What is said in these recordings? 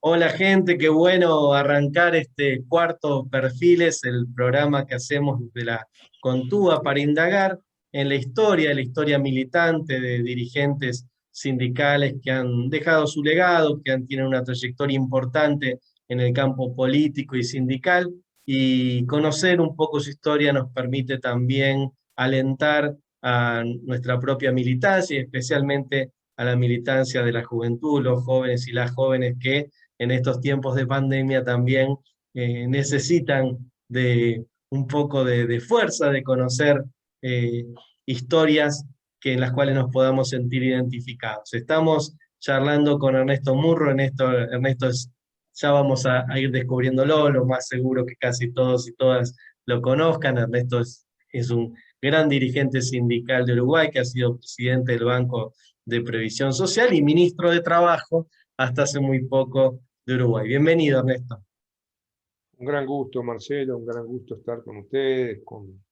Hola gente, qué bueno arrancar este cuarto Perfiles, el programa que hacemos de la Contúa para indagar en la historia militante de dirigentes sindicales que han dejado su legado, tienen una trayectoria importante en el campo político y sindical, y conocer un poco su historia nos permite también alentar a nuestra propia militancia, y especialmente a la militancia de la juventud, los jóvenes y las jóvenes que en estos tiempos de pandemia también necesitan de un poco de fuerza, de conocer eh, historias en las cuales nos podamos sentir identificados. Estamos charlando con Ernesto Murro. Ya vamos a ir descubriéndolo, lo más seguro que casi todos y todas lo conozcan. Ernesto es un gran dirigente sindical de Uruguay, que ha sido presidente del Banco de Previsión Social y ministro de Trabajo hasta hace muy poco de Uruguay. Bienvenido, Ernesto. Un gran gusto, Marcelo, un gran gusto estar con ustedes, con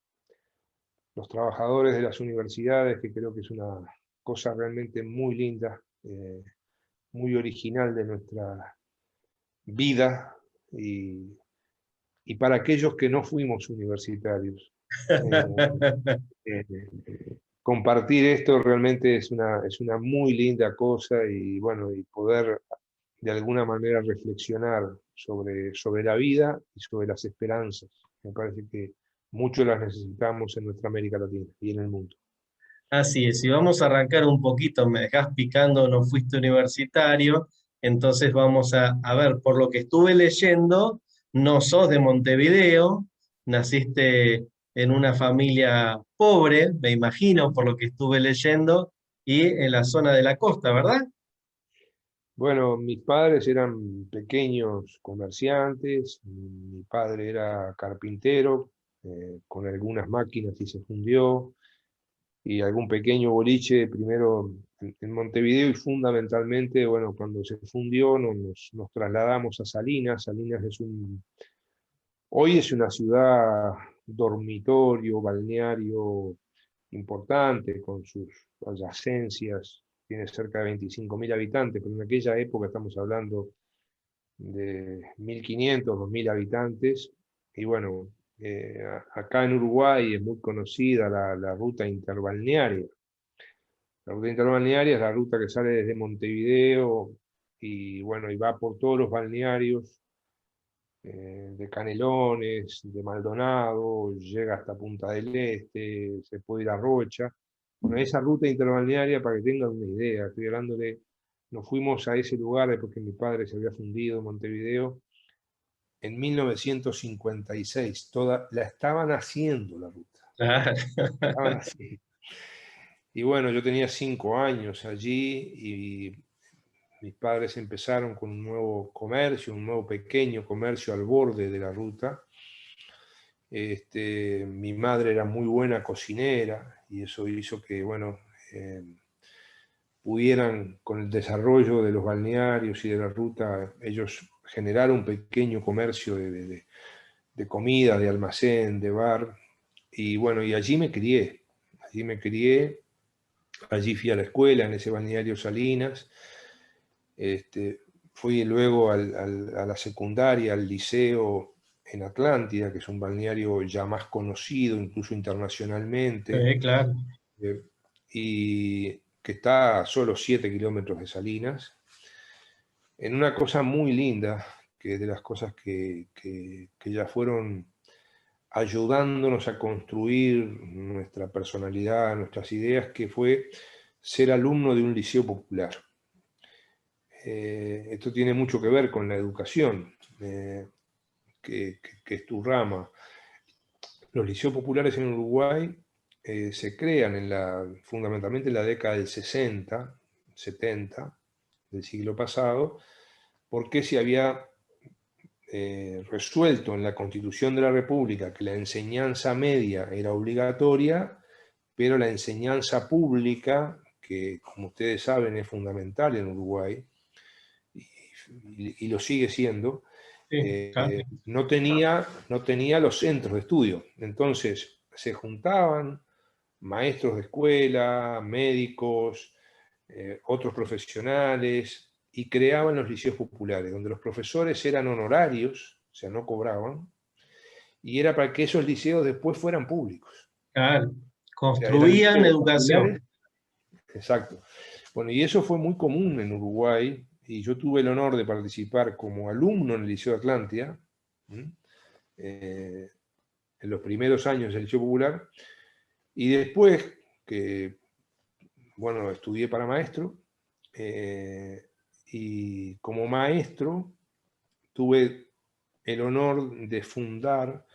los trabajadores de las universidades, que creo que es una cosa realmente muy linda, muy original de nuestra vida y para aquellos que no fuimos universitarios. Eh, eh, Compartir esto realmente es una muy linda cosa y bueno, y poder de alguna manera reflexionar sobre la vida y sobre las esperanzas. Me parece que mucho las necesitamos en nuestra América Latina y en el mundo. Así es, y vamos a arrancar un poquito, me dejás picando, no fuiste universitario, entonces vamos a ver, por lo que estuve leyendo, no sos de Montevideo, naciste en una familia pobre, me imagino, por lo que estuve leyendo, y en la zona de la costa, ¿verdad? Bueno, mis padres eran pequeños comerciantes, mi padre era carpintero, con algunas máquinas y se fundió, y algún pequeño boliche, primero en Montevideo y fundamentalmente, bueno, cuando se fundió nos trasladamos a Salinas. Salinas hoy es una ciudad dormitorio, balneario importante, con sus adyacencias, tiene cerca de 25.000 habitantes, pero en aquella época estamos hablando de 1.500, 2.000 habitantes, y bueno, acá en Uruguay es muy conocida la ruta interbalnearia. La ruta interbalnearia es la ruta que sale desde Montevideo y bueno, y va por todos los balnearios de Canelones, de Maldonado, llega hasta Punta del Este, se puede ir a Rocha. Bueno, esa ruta interbalnearia, para que tengan una idea, estoy hablando de, nos fuimos a ese lugar después que mi padre se había fundido en Montevideo en 1956, la estaban haciendo la ruta. Claro. Estaban haciendo. Y bueno, yo tenía 5 años allí y mis padres empezaron con un nuevo comercio, un nuevo pequeño comercio al borde de la ruta. Mi madre era muy buena cocinera y eso hizo que, bueno, pudieran, con el desarrollo de los balnearios y de la ruta, ellos generar un pequeño comercio de comida, de almacén, de bar. Y bueno, y allí me crié, allí fui a la escuela, en ese balneario Salinas. Fui luego a la secundaria, al liceo en Atlántida, que es un balneario ya más conocido, incluso internacionalmente, Claro. y que está a solo 7 kilómetros de Salinas, en una cosa muy linda, que es de las cosas que ya fueron ayudándonos a construir nuestra personalidad, nuestras ideas, que fue ser alumno de un liceo popular. Esto tiene mucho que ver con la educación, que es tu rama. Los liceos populares en Uruguay se crean fundamentalmente en la década del 60, 70 del siglo pasado, porque se había resuelto en la Constitución de la República que la enseñanza media era obligatoria, pero la enseñanza pública, que como ustedes saben es fundamental en Uruguay, y lo sigue siendo, Sí, claro. no tenía los centros de estudio. Entonces se juntaban maestros de escuela, médicos, otros profesionales, y creaban los liceos populares, donde los profesores eran honorarios, o sea, no cobraban, y era para que esos liceos después fueran públicos. Claro, O sea, eran construían liceos educación. populares. Exacto. Bueno, y eso fue muy común en Uruguay, y yo tuve el honor de participar como alumno en el Liceo de Atlántida, en los primeros años del Liceo Popular, y después que, bueno, estudié para maestro, y como maestro tuve el honor de fundar,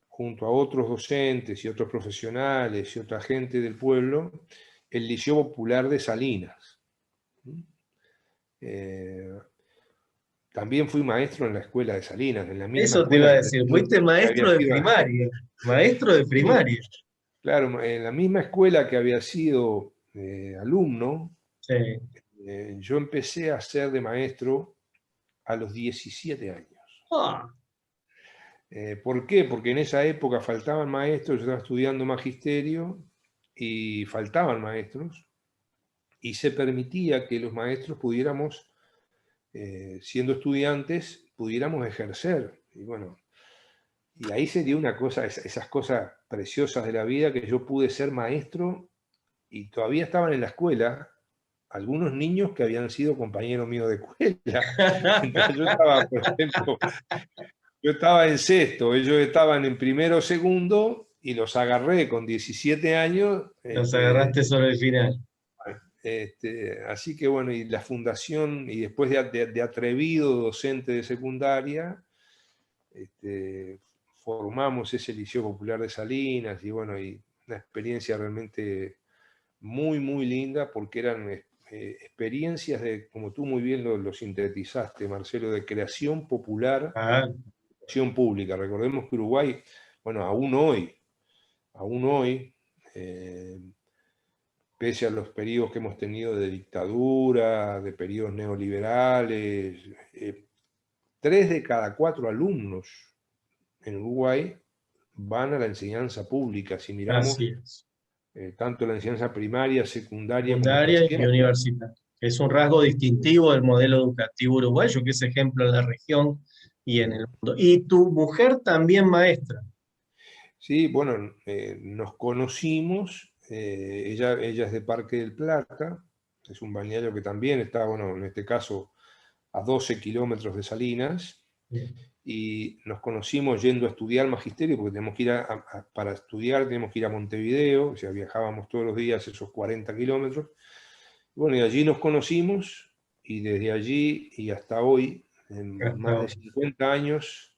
junto a otros docentes y otros profesionales y otra gente del pueblo, el Liceo Popular de Salinas. También fui maestro en la escuela de Salinas, en la misma Eso te iba escuela a decir, fuiste que había maestro de sido, primaria, maestro de sí, primaria. claro, en la misma escuela que había sido alumno. Sí. Yo empecé a ser de maestro a los 17 años. Ah, ¿Por qué? Porque en esa época faltaban maestros, yo estaba estudiando magisterio y faltaban maestros, y se permitía que los maestros pudiéramos, siendo estudiantes, pudiéramos ejercer. Y bueno, y ahí se dio una cosa, esas cosas preciosas de la vida, que yo pude ser maestro y todavía estaban en la escuela algunos niños que habían sido compañeros míos de escuela. Entonces yo estaba, por ejemplo, yo estaba en sexto, ellos estaban en primero o segundo, y los agarré con 17 años. los agarraste sobre el final. Así que bueno, y la fundación, y después de atrevido docente de secundaria, formamos ese Liceo Popular de Salinas, y bueno, y una experiencia realmente muy, muy linda, porque eran experiencias de, como tú muy bien lo sintetizaste, Marcelo, de creación popular, Ah, acción pública. Recordemos que Uruguay, bueno, aún hoy, pese a los periodos que hemos tenido de dictadura, de periodos neoliberales, 3 de cada 4 alumnos en Uruguay van a la enseñanza pública. Si miramos así es. tanto la enseñanza primaria, secundaria como Secundaria y terciaria. universitaria. Es un rasgo distintivo del modelo educativo uruguayo, que es ejemplo en la región y en el mundo. Y tu mujer también maestra. Sí, bueno, nos conocimos, ella es de Parque del Plata, es un balneario que también está, bueno, en este caso, a 12 kilómetros de Salinas, y nos conocimos yendo a estudiar magisterio, porque tenemos que ir para estudiar tenemos que ir a Montevideo, o sea, viajábamos todos los días esos 40 kilómetros. Bueno, y allí nos conocimos, y desde allí y hasta hoy, en Hasta más de ahora. 50 años,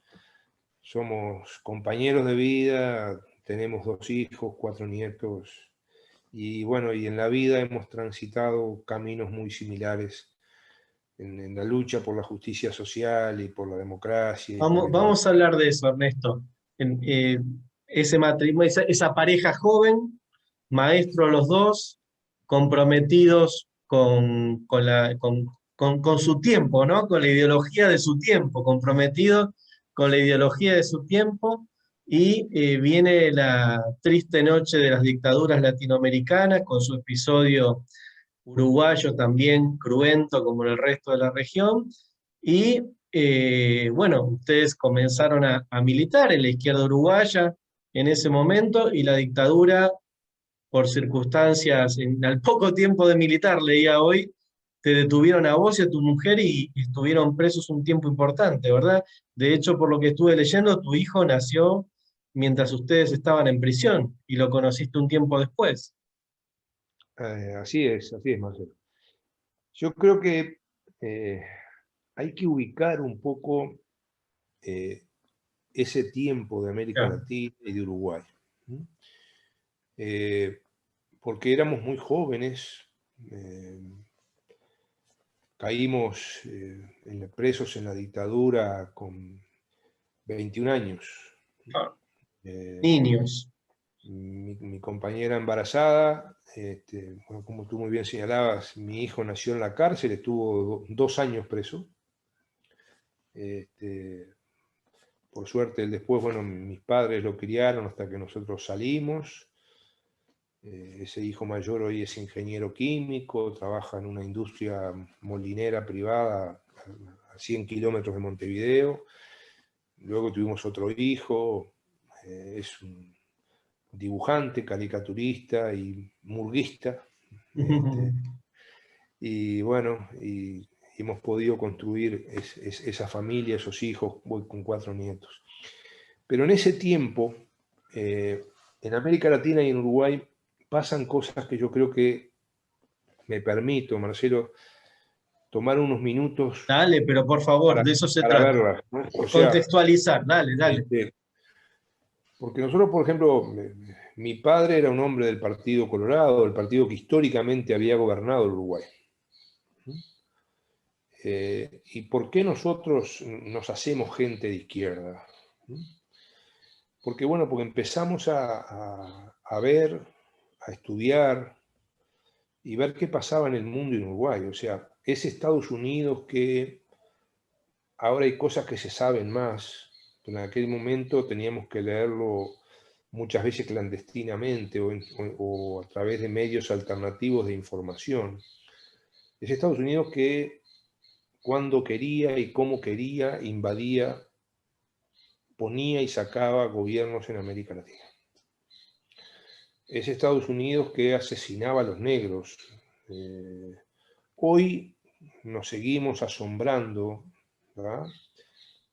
somos compañeros de vida, tenemos 2 hijos, 4 nietos, y bueno, y en la vida hemos transitado caminos muy similares en la lucha por la justicia social y por la democracia y por Vamos, la igualdad. vamos a hablar de eso, Ernesto. Ese matrimonio, esa pareja joven, maestro los dos, comprometidos con su tiempo, ¿no? Con la ideología de su tiempo, comprometidos con la ideología de su tiempo, y viene la triste noche de las dictaduras latinoamericanas, con su episodio uruguayo también cruento como en el resto de la región, y bueno, ustedes comenzaron a militar en la izquierda uruguaya en ese momento, y la dictadura, por circunstancias, al poco tiempo de militar, leía hoy, te detuvieron a vos y a tu mujer y estuvieron presos un tiempo importante, ¿verdad? De hecho, por lo que estuve leyendo, tu hijo nació mientras ustedes estaban en prisión y lo conociste un tiempo después. Así es, Marcelo. Yo creo que eh, hay que ubicar un poco eh, ese tiempo de América Claro. Latina y de Uruguay. ¿Mm? Eh, Porque éramos muy jóvenes, eh, caímos presos en la dictadura con 21 años. Ah, Eh, niños. mi compañera embarazada, bueno, como tú muy bien señalabas, mi hijo nació en la cárcel, estuvo 2 años preso. Este, por suerte, él después, bueno, mis padres lo criaron hasta que nosotros salimos. Ese hijo mayor hoy es ingeniero químico, trabaja en una industria molinera privada a 100 kilómetros de Montevideo. Luego tuvimos otro hijo, es un dibujante, caricaturista y murguista. Y bueno, y hemos podido construir esa familia, esos hijos. Voy con 4 nietos. Pero en ese tiempo, en América Latina y en Uruguay, pasan cosas que yo creo que me permito, Marcelo, tomar unos minutos Dale, pero por favor, para, de eso se para trata. verlas, ¿no? O sea, Contextualizar, dale, dale. porque nosotros, por ejemplo, mi padre era un hombre del Partido Colorado, el partido que históricamente había gobernado el Uruguay. ¿Y por qué nosotros nos hacemos gente de izquierda? Porque, bueno, porque empezamos a ver, a estudiar y ver qué pasaba en el mundo en Uruguay. O sea, es Estados Unidos que ahora hay cosas que se saben más, pero en aquel momento teníamos que leerlo muchas veces clandestinamente o a través de medios alternativos de información. Es Estados Unidos que cuando quería y cómo quería invadía, ponía y sacaba gobiernos en América Latina. Es Estados Unidos que asesinaba a los negros. Hoy nos seguimos asombrando, ¿verdad?,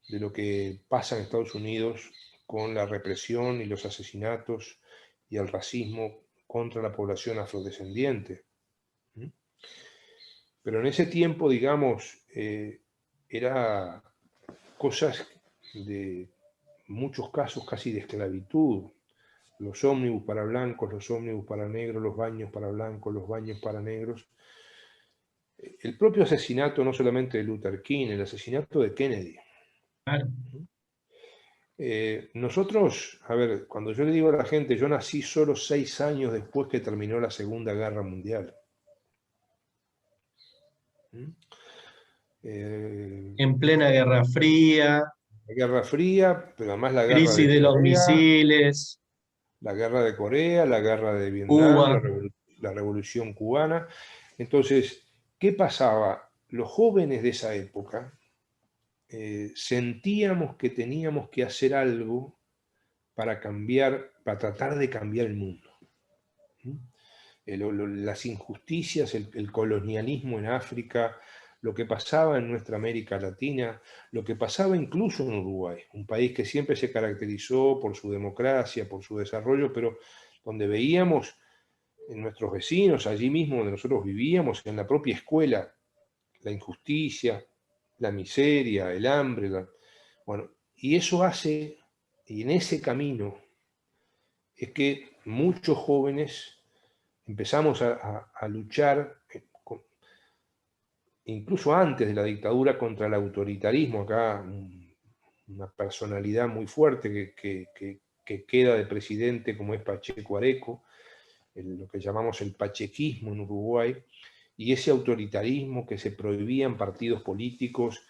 de lo que pasa en Estados Unidos con la represión y los asesinatos y el racismo contra la población afrodescendiente. Pero en ese tiempo, digamos, era cosas de muchos casos casi de esclavitud. Los ómnibus para blancos, los ómnibus para negros, los baños para blancos, los baños para negros. El propio asesinato no solamente de Luther King, el asesinato de Kennedy. Claro. Nosotros, a ver, cuando yo le digo a la gente, yo nací solo 6 años después que terminó la Segunda Guerra Mundial. En plena Guerra Fría, La Guerra Fría, pero además la Guerra crisis de de los Corea, misiles, la Guerra de Corea, la Guerra de Vietnam, Cuba. la Revolución Cubana. Entonces, ¿qué pasaba? Los jóvenes de esa época sentíamos que teníamos que hacer algo para cambiar, para tratar de cambiar el mundo. Las injusticias, el colonialismo en África, lo que pasaba en nuestra América Latina, lo que pasaba incluso en Uruguay, un país que siempre se caracterizó por su democracia, por su desarrollo, pero donde veíamos en nuestros vecinos, allí mismo donde nosotros vivíamos, en la propia escuela, la injusticia, la miseria, el hambre. Bueno, y eso hace, y en ese camino, es que muchos jóvenes empezamos a luchar, incluso antes de la dictadura, contra el autoritarismo. Acá una personalidad muy fuerte que queda de presidente, como es Pacheco Areco, lo que llamamos el pachequismo en Uruguay, y ese autoritarismo, que se prohibían partidos políticos,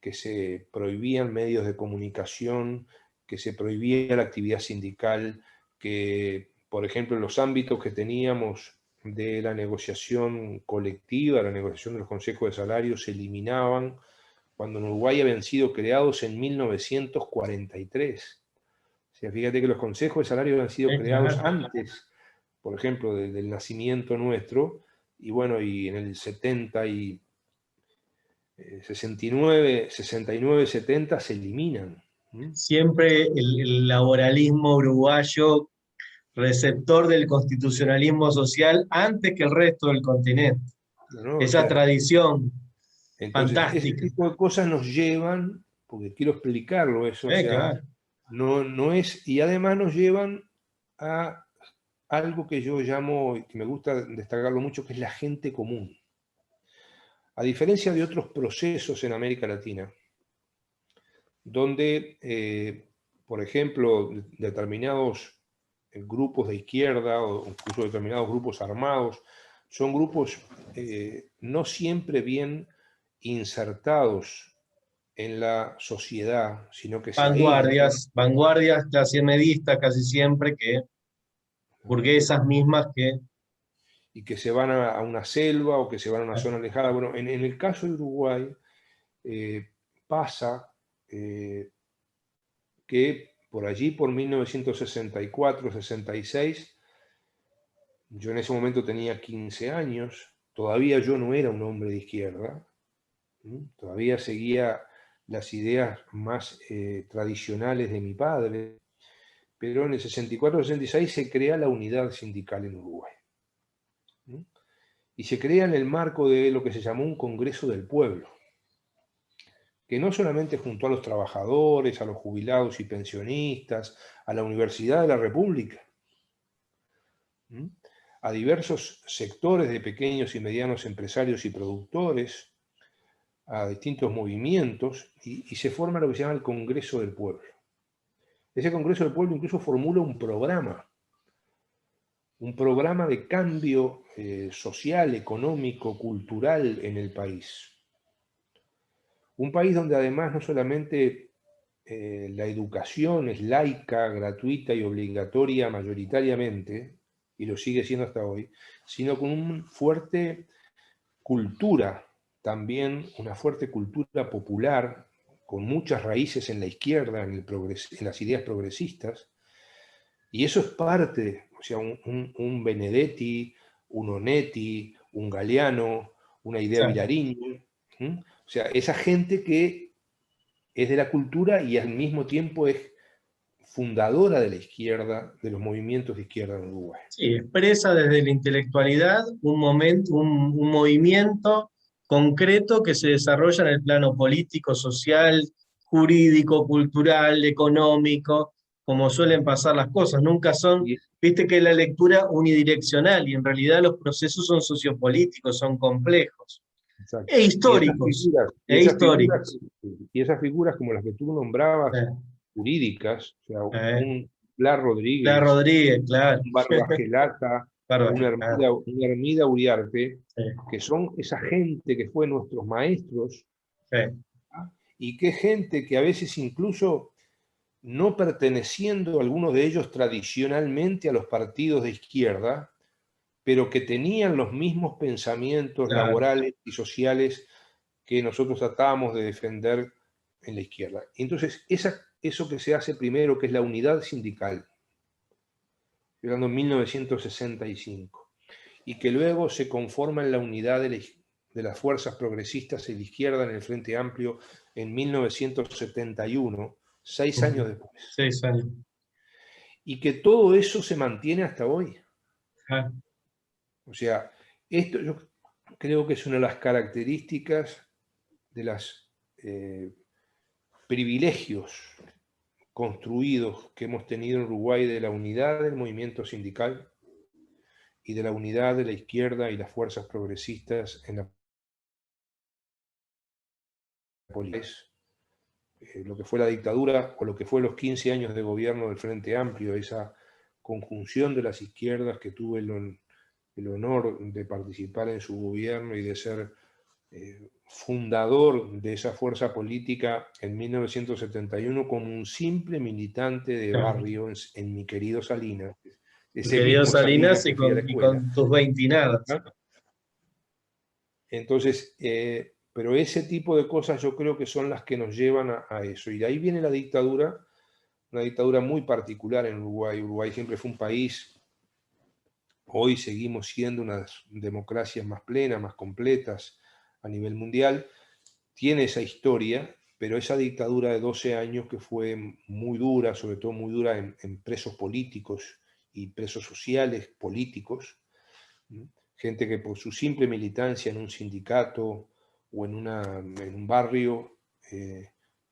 que se prohibían medios de comunicación, que se prohibía la actividad sindical, que, por ejemplo, en los ámbitos que teníamos de la negociación colectiva, la negociación de los consejos de salario, se eliminaban cuando en Uruguay habían sido creados en 1943. O sea, fíjate que los consejos de salario habían sido creados antes, por ejemplo, del nacimiento nuestro, y bueno, y en el 70 y 69, 69, 70 se eliminan. Siempre el laboralismo uruguayo, receptor del constitucionalismo social antes que el resto del continente. ¿No? O Esa sea, tradición entonces, ese fantástica. tipo de cosas nos llevan, porque quiero explicarlo eso, o sea, Claro. no es, y además nos llevan a algo que yo llamo, y que me gusta destacarlo mucho, que es la gente común. A diferencia de otros procesos en América Latina, donde, por ejemplo, determinados grupos de izquierda o incluso determinados grupos armados son grupos no siempre bien insertados en la sociedad, sino que se aíslan. Vanguardias, vanguardias clase medista casi siempre que burguesas mismas que... y que se van a una selva o que se van a una zona alejada. Bueno, en el caso de Uruguay pasa que por allí, por 1964-66, yo en ese momento tenía 15 años, todavía yo no era un hombre de izquierda, todavía seguía las ideas más tradicionales de mi padre, pero en el 64-66 se crea la unidad sindical en Uruguay. Y se crea en el marco de lo que se llamó un Congreso del Pueblo, que no solamente juntó a los trabajadores, a los jubilados y pensionistas, a la Universidad de la República, a diversos sectores de pequeños y medianos empresarios y productores, a distintos movimientos, y se forma lo que se llama el Congreso del Pueblo. Ese Congreso del Pueblo incluso formula un programa de cambio social, económico, cultural en el país. Un país donde además no solamente la educación es laica, gratuita y obligatoria mayoritariamente, y lo sigue siendo hasta hoy, sino con una fuerte cultura, también una fuerte cultura popular, con muchas raíces en la izquierda, en las ideas progresistas, y eso es parte, o sea, un Benedetti, un Onetti, un Galeano, una Idea Sí. Vilariño, o sea, esa gente que es de la cultura y al mismo tiempo es fundadora de la izquierda, de los movimientos de izquierda en Uruguay. Sí, expresa desde la intelectualidad un momento, un movimiento concreto que se desarrolla en el plano político, social, jurídico, cultural, económico, como suelen pasar las cosas. Nunca son, Y, viste que es la lectura unidireccional y en realidad los procesos son sociopolíticos, son complejos. exacto. E Y esas históricos, figuras, y e esas figuras, históricos. y esas figuras como las que tú nombrabas, Eh, jurídicas, o sea, eh, un Pilar La Rodríguez, Rodríguez, claro. un Barba Gelata o Bárbaro, claro. Una Hermida Uriarte, Sí, que son esa gente que fue nuestros maestros, sí, ¿ah? Y que gente que a veces incluso no perteneciendo algunos de ellos tradicionalmente a los partidos de izquierda, pero que tenían los mismos pensamientos claro. laborales y sociales que nosotros tratábamos de defender en la izquierda. Entonces, eso que se hace primero, que es la unidad sindical, hablando en 1965, y que luego se conforma en la unidad de las fuerzas progresistas y de izquierda en el Frente Amplio en 1971, 6 años Ujú. después. 6 años. Y que todo eso se mantiene hasta hoy. Ah, O sea, esto yo creo que es una de las características de los privilegios construidos que hemos tenido en Uruguay de la unidad del movimiento sindical y de la unidad de la izquierda y las fuerzas progresistas en la política. Lo que fue la dictadura o lo que fue los 15 años de gobierno del Frente Amplio, esa conjunción de las izquierdas que tuve el honor de participar en su gobierno y de ser fundador de esa fuerza política en 1971 como un simple militante de claro. barrio en mi querido Salinas, Mi ese querido mismo Salinas Salinas que fui a la y escuela. con tus veintinadas. ¿Ah? Entonces, pero ese tipo de cosas yo creo que son las que nos llevan a eso. Y de ahí viene la dictadura, una dictadura muy particular en Uruguay. Uruguay siempre fue un país, hoy seguimos siendo unas democracias más plenas, más completas a nivel mundial. Tiene esa historia, pero esa dictadura de 12 años que fue muy dura, sobre todo muy dura en presos políticos y presos sociales políticos, gente que por su simple militancia en un sindicato o en un barrio,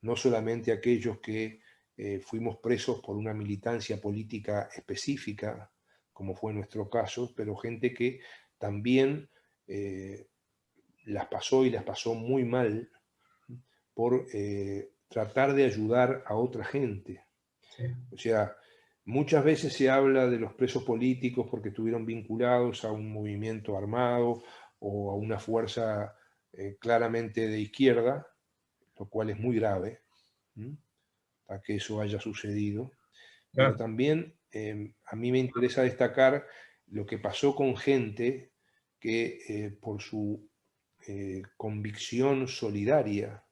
no solamente aquellos que fuimos presos por una militancia política específica, como fue nuestro caso, pero gente que también las pasó y las pasó muy mal por tratar de ayudar a otra gente. Sí. O sea, muchas veces se habla de los presos políticos porque estuvieron vinculados a un movimiento armado o a una fuerza claramente de izquierda, lo cual es muy grave, a que eso haya sucedido. Pero Ah, también a mí me interesa destacar lo que pasó con gente que por su convicción solidaria,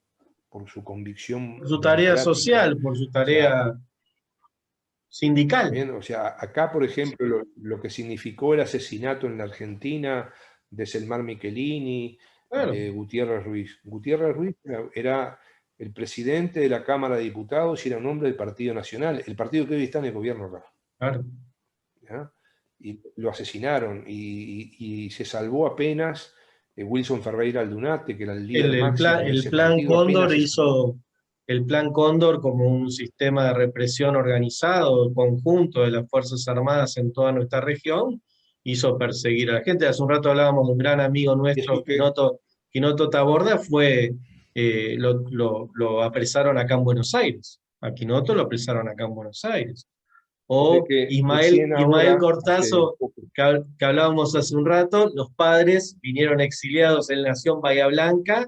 por su convicción Por su tarea democrática, social, por su o sea, tarea sindical. bien, o sea, acá, por ejemplo, lo que significó el asesinato en la Argentina de Selmar Michelini, Claro, de Gutiérrez Ruiz. Gutiérrez Ruiz era el presidente de la Cámara de Diputados y era un hombre del Partido Nacional, el partido que hoy está en el gobierno acá. claro. ¿Ya? Y lo asesinaron y se salvó apenas Wilson Ferreira Aldunate, que era el líder máximo de El ese plan partido, Cóndor apenas se salvó. hizo el plan Cóndor como un sistema de represión organizado, conjunto de las Fuerzas Armadas en toda nuestra región, hizo perseguir a la gente. Hace un rato hablábamos de un gran amigo Es nuestro, lo que, Quinoto Taborda, lo apresaron acá en Buenos Aires. A Quinoto lo apresaron acá en Buenos Aires. de O que recién Ismael ahora, hace Cortazo, poco, que hablábamos hace un rato, los padres vinieron exiliados, él nació en Bahía Blanca,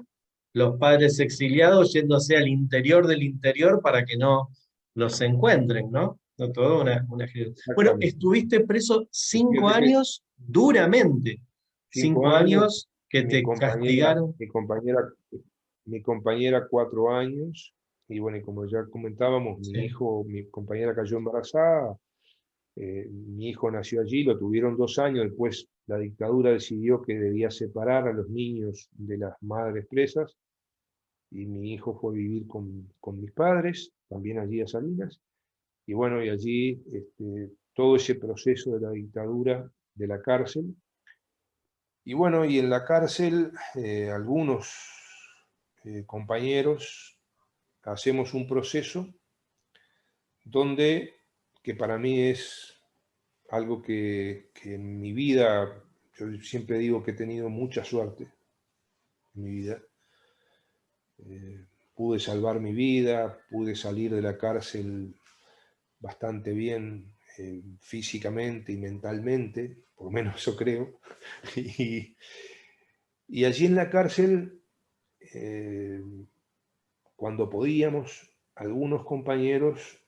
los padres exiliados yéndose al interior del interior para que no los encuentren, ¿no? No, todo Bueno, exactamente. estuviste preso Y 5 años duramente, 5 años, 5 años que mi te compañera, castigaron. mi compañera, mi compañera 4 años, y bueno, y como ya comentábamos, Sí. mi compañera cayó embarazada, mi hijo nació allí, lo tuvieron 2 años, después la dictadura decidió que debía separar a los niños de las madres presas, y mi hijo fue a vivir con mis padres, también allí a Salinas, y bueno, y allí todo ese proceso de la dictadura, de la cárcel. Y bueno, y en la cárcel algunos compañeros hacemos un proceso donde, que para mí es algo que en mi vida, yo siempre digo que he tenido mucha suerte en mi vida. Pude salvar mi vida, pude salir de la cárcel bastante bien físicamente y mentalmente, por lo menos eso creo. Y, y allí en la cárcel, eh, cuando podíamos, algunos compañeros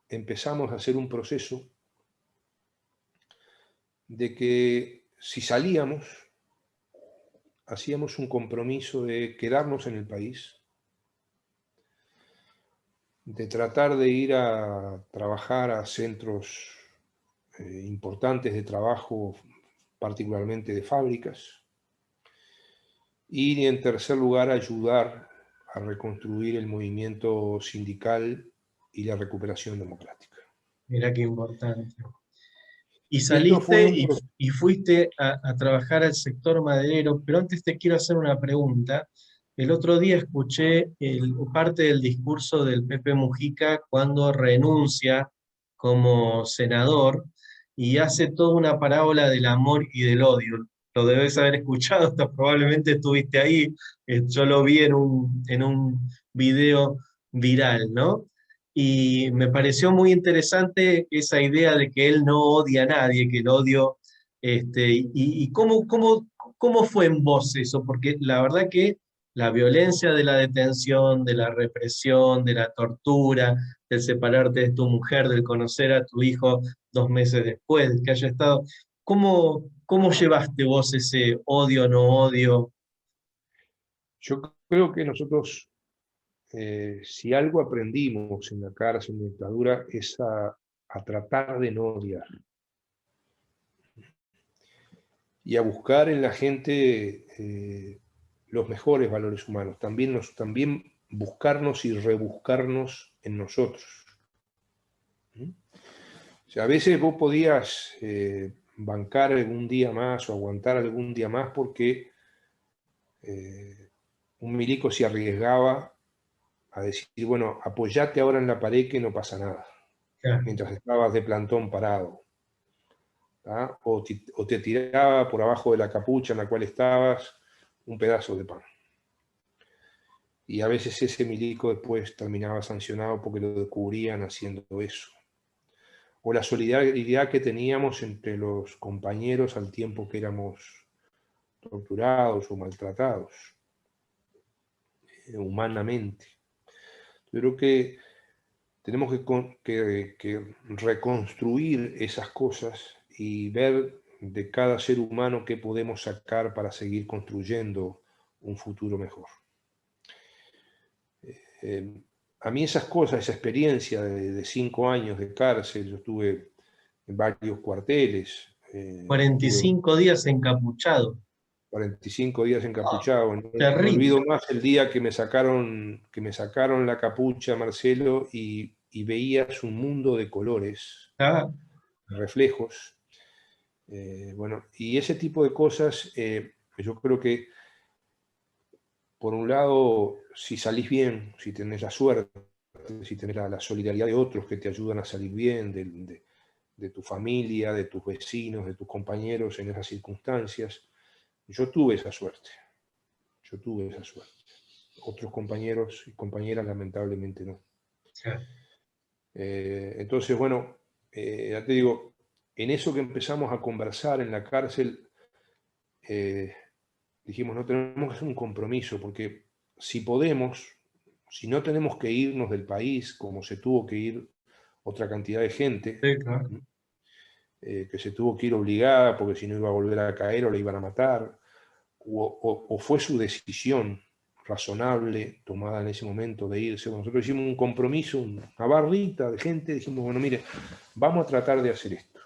empezamos a hacer un proceso de que si salíamos, hacíamos un compromiso de quedarnos en el país, de tratar de ir a trabajar a centros importantes de trabajo, particularmente de fábricas, y en tercer lugar ayudar a reconstruir el movimiento sindical y la recuperación democrática. Mirá qué importante. Y Esto fue saliste un y fuiste a trabajar al sector maderero, pero antes te quiero hacer una pregunta. El otro día escuché parte del discurso del Pepe Mujica cuando renuncia como senador y hace toda una parábola del amor y del odio. Lo debes haber escuchado, hasta probablemente estuviste ahí. Yo lo vi en un video viral, ¿no? Y me pareció muy interesante esa idea de que él no odia a nadie, que el odio, y cómo fue en vos eso, porque la verdad que la violencia de la detención, de la represión, de la tortura, del separarte de tu mujer, del conocer a tu hijo 2 meses después, de que haya estado, ¿cómo llevaste vos ese odio, no odio? Yo creo que nosotros, si algo aprendimos en la cárcel, en la dictadura, es a tratar de no odiar y a buscar en la gente los mejores valores humanos, también buscarnos y rebuscarnos en nosotros. ¿Mm? O sea, a veces vos podías bancar algún día más o aguantar algún día más porque un milico se arriesgaba a decir, bueno, apoyate ahora en la pared que no pasa nada, Claro. mientras estabas de plantón parado. ¿Ah? O te tiraba por abajo de la capucha en la cual estabas un pedazo de pan. Y a veces ese milico después terminaba sancionado porque lo descubrían haciendo eso. O la solidaridad que teníamos entre los compañeros al tiempo que éramos torturados o maltratados humanamente. Yo creo que tenemos que reconstruir esas cosas y ver de cada ser humano qué podemos sacar para seguir construyendo un futuro mejor. A mí esas cosas, esa experiencia de 5 años de cárcel, yo estuve en varios cuarteles, estuve 45 días encapuchado. 45 días Ah, encapuchado. No terrible. olvido más el día que me sacaron la capucha, Marcelo, y veías un mundo de colores, Ah, de reflejos. Bueno, y ese tipo de cosas, yo creo que, por un lado, si salís bien, si tenés la suerte, si tenés la solidaridad de otros que te ayudan a salir bien, de tu familia, de tus vecinos, de tus compañeros en esas circunstancias, yo tuve esa suerte. Yo tuve esa suerte. Otros compañeros y compañeras lamentablemente no. claro. Entonces, bueno, ya te digo, en eso que empezamos a conversar en la cárcel, dijimos, no tenemos que hacer un compromiso, porque si podemos, si no tenemos que irnos del país, como se tuvo que ir otra cantidad de gente, Sí, claro. que se tuvo que ir obligada porque si no iba a volver a caer o le iban a matar, o fue su decisión razonable tomada en ese momento de irse. Nosotros hicimos un compromiso, una barrita de gente, dijimos, bueno, mire, vamos a tratar de hacer esto.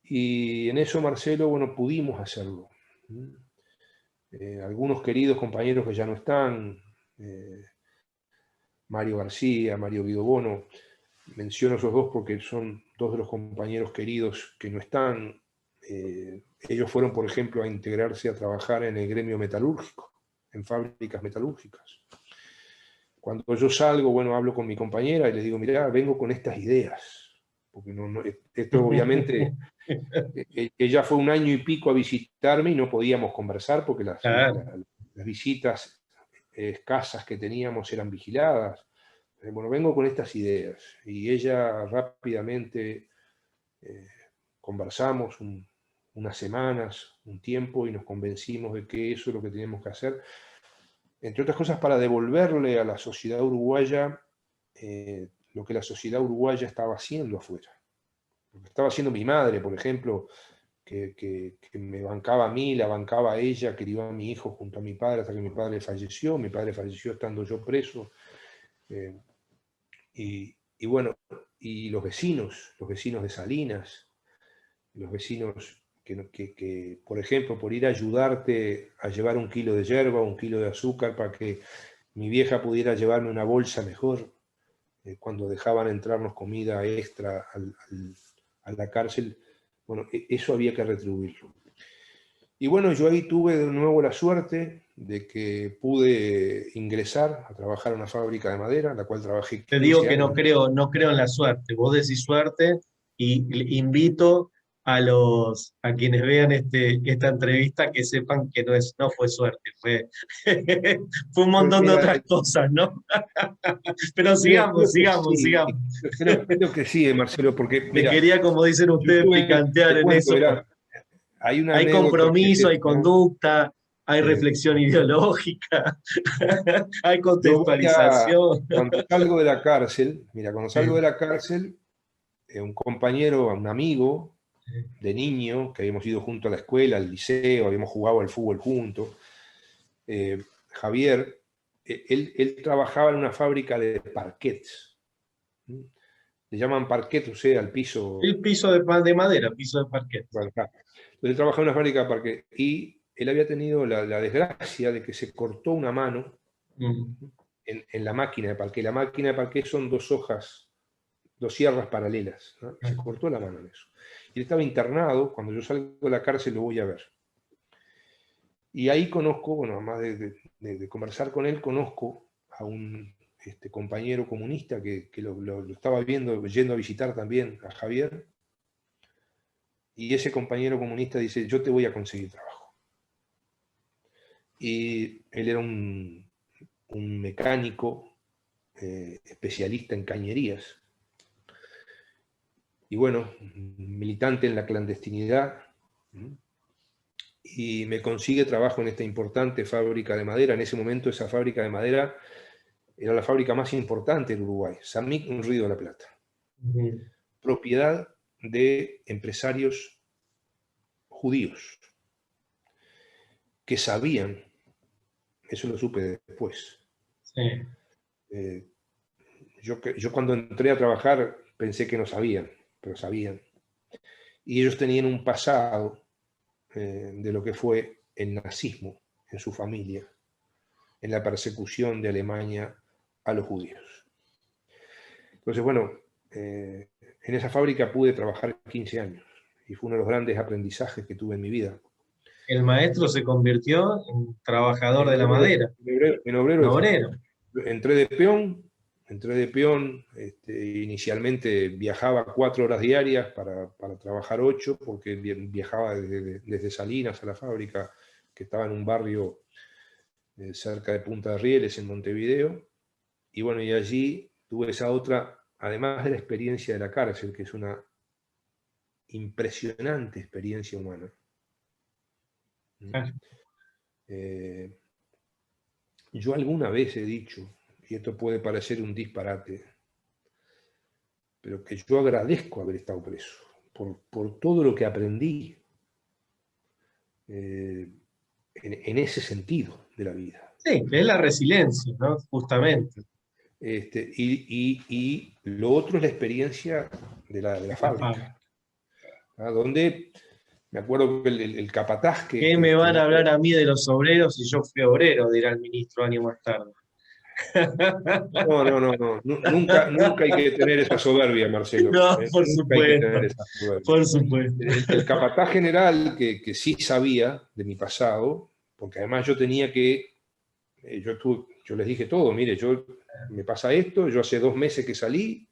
Y en eso, Marcelo, bueno, pudimos hacerlo. Algunos queridos compañeros que ya no están, Mario García, Mario Guido Bono, menciono esos dos porque son dos de los compañeros queridos que no están. Ellos fueron, por ejemplo, a integrarse a trabajar en el gremio metalúrgico, en fábricas metalúrgicas. Cuando yo salgo, bueno, hablo con mi compañera y le digo, mirá, vengo con estas ideas. Porque esto obviamente, ella fue 1 año y pico a visitarme y no podíamos conversar porque Claro. las visitas escasas que teníamos eran vigiladas. Bueno, vengo con estas ideas. Y ella rápidamente conversamos unas semanas, un tiempo, y nos convencimos de que eso es lo que teníamos que hacer, entre otras cosas para devolverle a la sociedad uruguaya lo que la sociedad uruguaya estaba haciendo afuera. Lo que estaba haciendo mi madre, por ejemplo, que me bancaba a mí, la bancaba a ella, crió a mi hijo junto a mi padre hasta que mi padre falleció estando yo preso, y bueno, y los vecinos de Salinas, los vecinos que, por ejemplo, por ir a ayudarte a llevar 1 kilo de yerba, 1 kilo de azúcar, para que mi vieja pudiera llevarme una bolsa mejor, cuando dejaban entrarnos comida extra a la cárcel, bueno, eso había que retribuirlo. Y bueno, yo ahí tuve de nuevo la suerte de que pude ingresar a trabajar en una fábrica de madera, en la cual trabajé Te digo 15 que años. no creo en la suerte. Vos decís suerte y invito a quienes vean esta entrevista que sepan que no fue suerte, fue un montón de Mira, otras cosas, ¿no? Pero creo que sigamos, sí, sigamos. creo que sí, Marcelo, porque Te mira, quería, como dicen yo ustedes, tuve, picantear te en cuento, eso, mira, porque hay una hay anécdota que es compromiso, hay esta, ¿no? conducta, hay Eh, reflexión ideológica, hay yo contextualización. cuando salgo de la cárcel, mira, cuando salgo de la cárcel, un compañero, un amigo de niño, que habíamos ido junto a la escuela, al liceo, habíamos jugado al fútbol juntos, Javier, él trabajaba en una fábrica de parquets. Le llaman parquet, o sea, al piso. El piso de madera, piso de parquet. Bueno, claro. Entonces él trabajaba en una fábrica de parquet y él había tenido la desgracia de que se cortó una mano Mm. en la máquina de parquet. La máquina de parquet son 2 hojas, 2 sierras paralelas, ¿no? Se cortó la mano en eso. Y él estaba internado, cuando yo salgo de la cárcel lo voy a ver. Y ahí conozco, bueno, además de conversar con él, conozco a un compañero comunista que lo estaba yendo a visitar también a Javier, y ese compañero comunista dice, yo te voy a conseguir trabajo. Y él era un mecánico especialista en cañerías, y bueno, militante en la clandestinidad, y me consigue trabajo en esta importante fábrica de madera. En ese momento esa fábrica de madera era la fábrica más importante del Uruguay, Samic en Río de la Plata, Ujú. propiedad de empresarios judíos que sabían, eso lo supe después. Sí. eh, yo cuando entré a trabajar pensé que no sabían, pero sabían. Y ellos tenían un pasado de lo que fue el nazismo en su familia, en la persecución de Alemania a los judíos. Entonces, bueno, en esa fábrica pude trabajar 15 años y fue uno de los grandes aprendizajes que tuve en mi vida. El maestro se convirtió en trabajador En de la obrero madera, en obrero en de fábrica. obrero. Entré de peón, inicialmente viajaba 4 horas diarias para trabajar 8, porque viajaba desde Salinas a la fábrica, que estaba en un barrio cerca de Punta de Rieles, en Montevideo, y bueno, y allí tuve esa otra, además de la experiencia de la cárcel, que es una impresionante experiencia humana. Ah, Eh, yo alguna vez he dicho, y esto puede parecer un disparate, pero que yo agradezco haber estado preso, por todo lo que aprendí en ese sentido de la vida. sí, que es la resiliencia, ¿no? Justamente, Y lo otro es la experiencia de la en la fábrica, fábrica. ¿ah? Donde me acuerdo que el capataz ¿Qué me van a hablar a mí de los obreros si yo fui obrero? Dirá el ministro años más tarde. No, no, no, no, nunca, nunca hay que tener esa soberbia, Marcelo, No, ¿eh? por Nunca hay que tener supuesto, esa soberbia. por supuesto. El capataz general, que sí sabía de mi pasado, porque además yo tenía que, yo les dije todo, mire, me pasa esto, yo hace 2 meses que salí,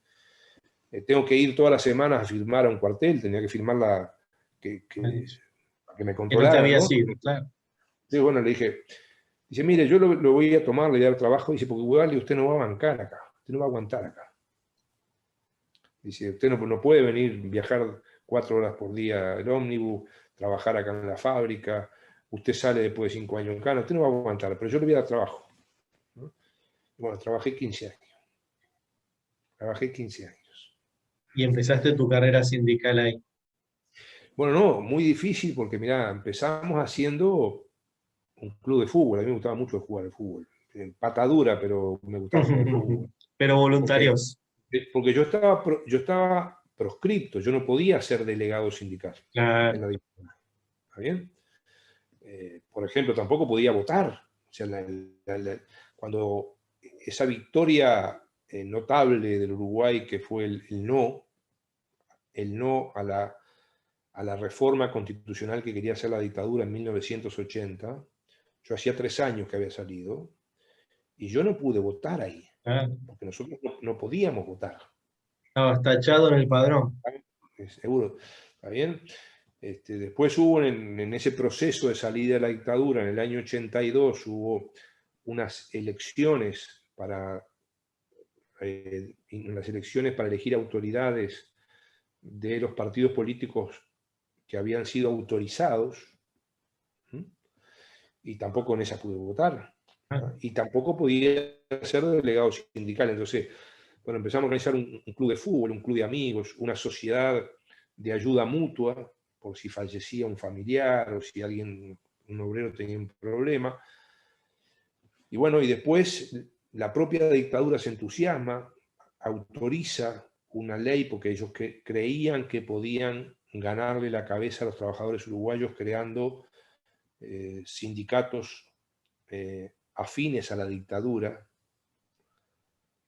tengo que ir todas las semanas a firmar a un cuartel, tenía que firmar para que me Que no te controlaran, había ¿no? sido, claro. Entonces, bueno, le dije, dice, mire, yo lo voy a tomar, le voy a dar trabajo, dice, porque igual usted no va a bancar acá, usted no va a aguantar acá. Dice, usted no puede venir, viajar 4 horas por día el ómnibus, trabajar acá en la fábrica, usted sale después de 5 años acá, no, usted no va a aguantar, pero yo le voy a dar trabajo, ¿no? Bueno, trabajé 15 años, trabajé 15 años. Y empezaste tu carrera sindical ahí. Bueno, no, muy difícil porque, mirá, empezamos haciendo un club de fútbol, a mí me gustaba mucho jugar al fútbol. Patadura, pero me gustaba jugar al fútbol. Pero Porque, voluntarios. porque yo estaba proscripto, yo no podía ser delegado sindical en Claro. la dictadura. ¿Está bien? Por ejemplo, tampoco podía votar. O sea, cuando esa victoria notable del Uruguay, que fue el no a la reforma constitucional que quería hacer la dictadura en 1980, yo hacía 3 años que había salido, y yo no pude votar ahí, Claro. porque nosotros no podíamos votar. Estabas tachado en el padrón. Seguro, ¿está bien? Después hubo en ese proceso de salida de la dictadura, en el año 82, hubo unas elecciones para elegir autoridades de los partidos políticos que habían sido autorizados, ¿sí? Y tampoco en esa pude votar, Ah, ¿no? Y tampoco podía ser delegado sindical. Entonces, bueno, empezamos a organizar un club de fútbol, un club de amigos, una sociedad de ayuda mutua, por si fallecía un familiar o si un obrero tenía un problema. Y bueno, y después la propia dictadura se entusiasma, autoriza una ley porque ellos creían que podían ganarle la cabeza a los trabajadores uruguayos creando sindicatos afines a la dictadura,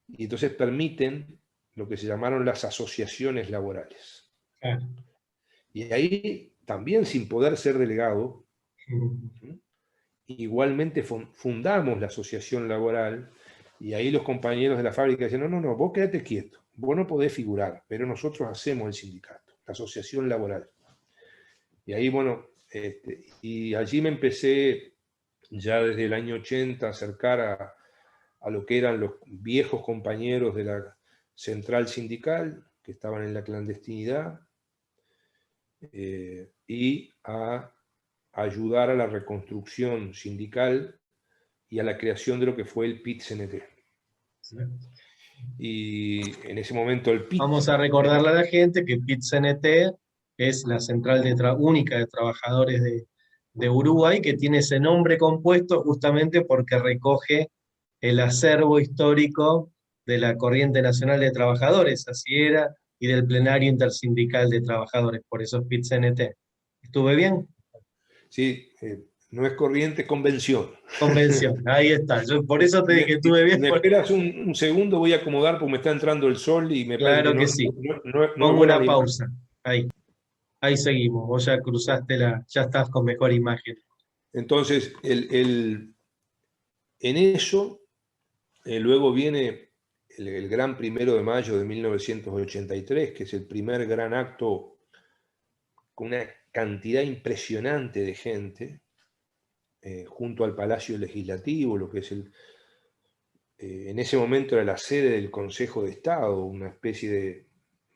y entonces permiten lo que se llamaron las asociaciones laborales. claro. Y ahí también, sin poder ser delegado, igualmente fundamos la asociación laboral, y ahí los compañeros de la fábrica decían, no, no, no, vos quédate quieto, vos no podés figurar, pero nosotros hacemos el sindicato, la asociación laboral. Y ahí, bueno, y allí me empecé ya desde el año 80 a acercar a lo que eran los viejos compañeros de la central sindical, que estaban en la clandestinidad, y a ayudar a la reconstrucción sindical y a la creación de lo que fue el PIT-CNT. Y en ese momento el PIT. Vamos a recordarle a la gente que PIT-CNT es la central única de trabajadores de Uruguay, que tiene ese nombre compuesto justamente porque recoge el acervo histórico de la Corriente Nacional de Trabajadores, así era, y del Plenario Intersindical de Trabajadores, por eso es PIT-CNT. ¿Estuve bien? Sí, no es corriente, es convención. Convención, ahí está. Yo por eso te dije que Si estuve bien. me esperas un segundo, voy a acomodar porque me está entrando el sol y me parece que Claro que sí. no es Pongo buena una la imagen. pausa. Ahí seguimos. Vos ya cruzaste ya estás con mejor imagen. Entonces, en eso, luego viene el gran 1 de mayo de 1983, que es el primer gran acto con una cantidad impresionante de gente, junto al Palacio Legislativo, lo que es en ese momento era la sede del Consejo de Estado, una especie de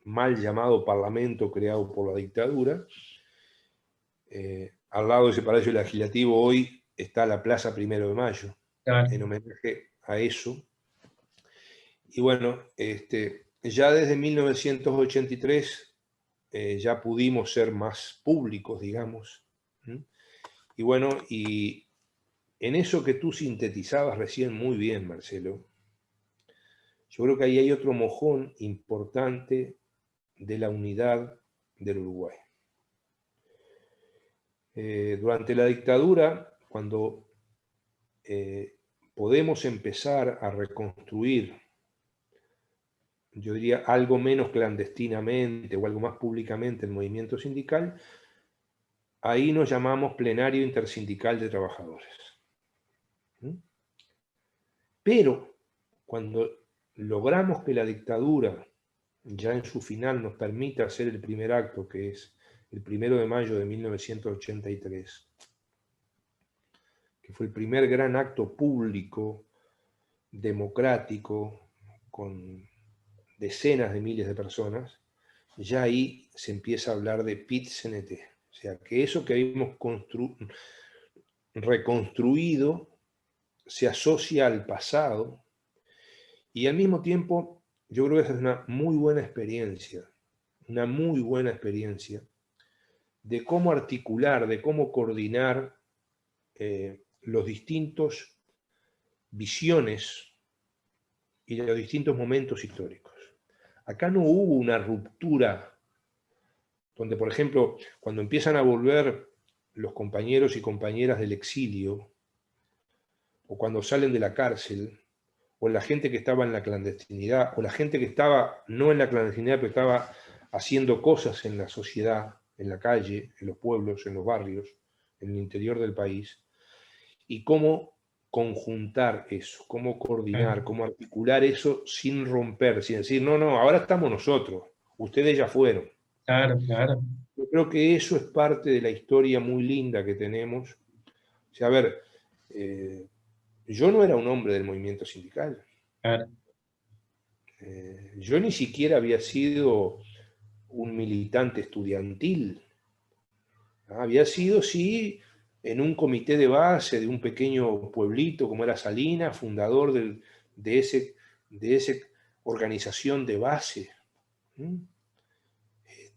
mal llamado parlamento creado por la dictadura. Al lado de ese Palacio Legislativo hoy está la Plaza 1 de Mayo, Claro. en homenaje a eso. Y bueno, ya desde 1983 ya pudimos ser más públicos, digamos. Y bueno, y en eso que tú sintetizabas recién muy bien, Marcelo, yo creo que ahí hay otro mojón importante de la unidad del Uruguay. Durante la dictadura, cuando podemos empezar a reconstruir, yo diría algo menos clandestinamente o algo más públicamente el movimiento sindical, ahí nos llamamos Plenario Intersindical de Trabajadores. Pero cuando logramos que la dictadura, ya en su final, nos permita hacer el primer acto, que es el 1 de Mayo de 1983, que fue el primer gran acto público, democrático, con decenas de miles de personas, ya ahí se empieza a hablar de PIT-CNT. O sea, que eso que habíamos reconstruido se asocia al pasado y al mismo tiempo yo creo que esa es una muy buena experiencia de cómo articular, de cómo coordinar los distintos visiones y los distintos momentos históricos. Acá no hubo una ruptura donde, por ejemplo, cuando empiezan a volver los compañeros y compañeras del exilio, o cuando salen de la cárcel, o la gente que estaba en la clandestinidad, o la gente que estaba no en la clandestinidad, pero estaba haciendo cosas en la sociedad, en la calle, en los pueblos, en los barrios, en el interior del país, y cómo conjuntar eso, cómo coordinar, cómo articular eso sin romper, sin decir, no, ahora estamos nosotros, ustedes ya fueron. Claro, claro. Yo creo que eso es parte de la historia muy linda que tenemos. O sea, a ver, yo no era un hombre del movimiento sindical. Claro. Yo ni siquiera había sido un militante estudiantil. Había sido, sí, en un comité de base de un pequeño pueblito como era Salinas, fundador de esa organización de base.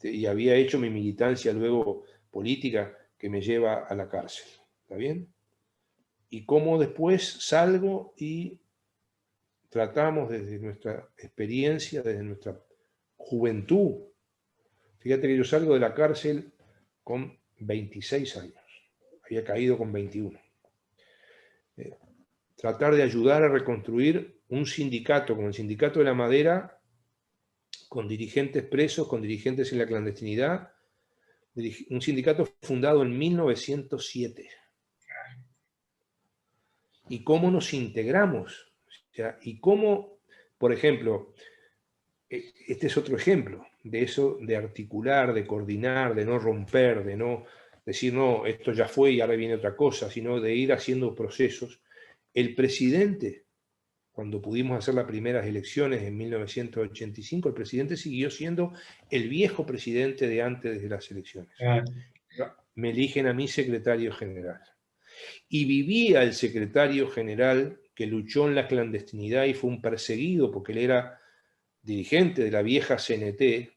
Y había hecho mi militancia luego política que me lleva a la cárcel. ¿Está bien? Y cómo después salgo y tratamos desde nuestra experiencia, desde nuestra juventud. Fíjate que yo salgo de la cárcel con 26 años. Había caído con 21. Tratar de ayudar a reconstruir un sindicato como el Sindicato de la Madera, con dirigentes presos, con dirigentes en la clandestinidad, un sindicato fundado en 1907. Y cómo nos integramos. O sea, y cómo, por ejemplo, este es otro ejemplo de eso, de articular, de coordinar, de no romper, de no decir, no, esto ya fue y ahora viene otra cosa, sino de ir haciendo procesos. El presidente, cuando pudimos hacer las primeras elecciones en 1985, el presidente siguió siendo el viejo presidente de antes de las elecciones. Claro. Me eligen a mí secretario general. Y vivía el secretario general que luchó en la clandestinidad y fue un perseguido porque él era dirigente de la vieja CNT,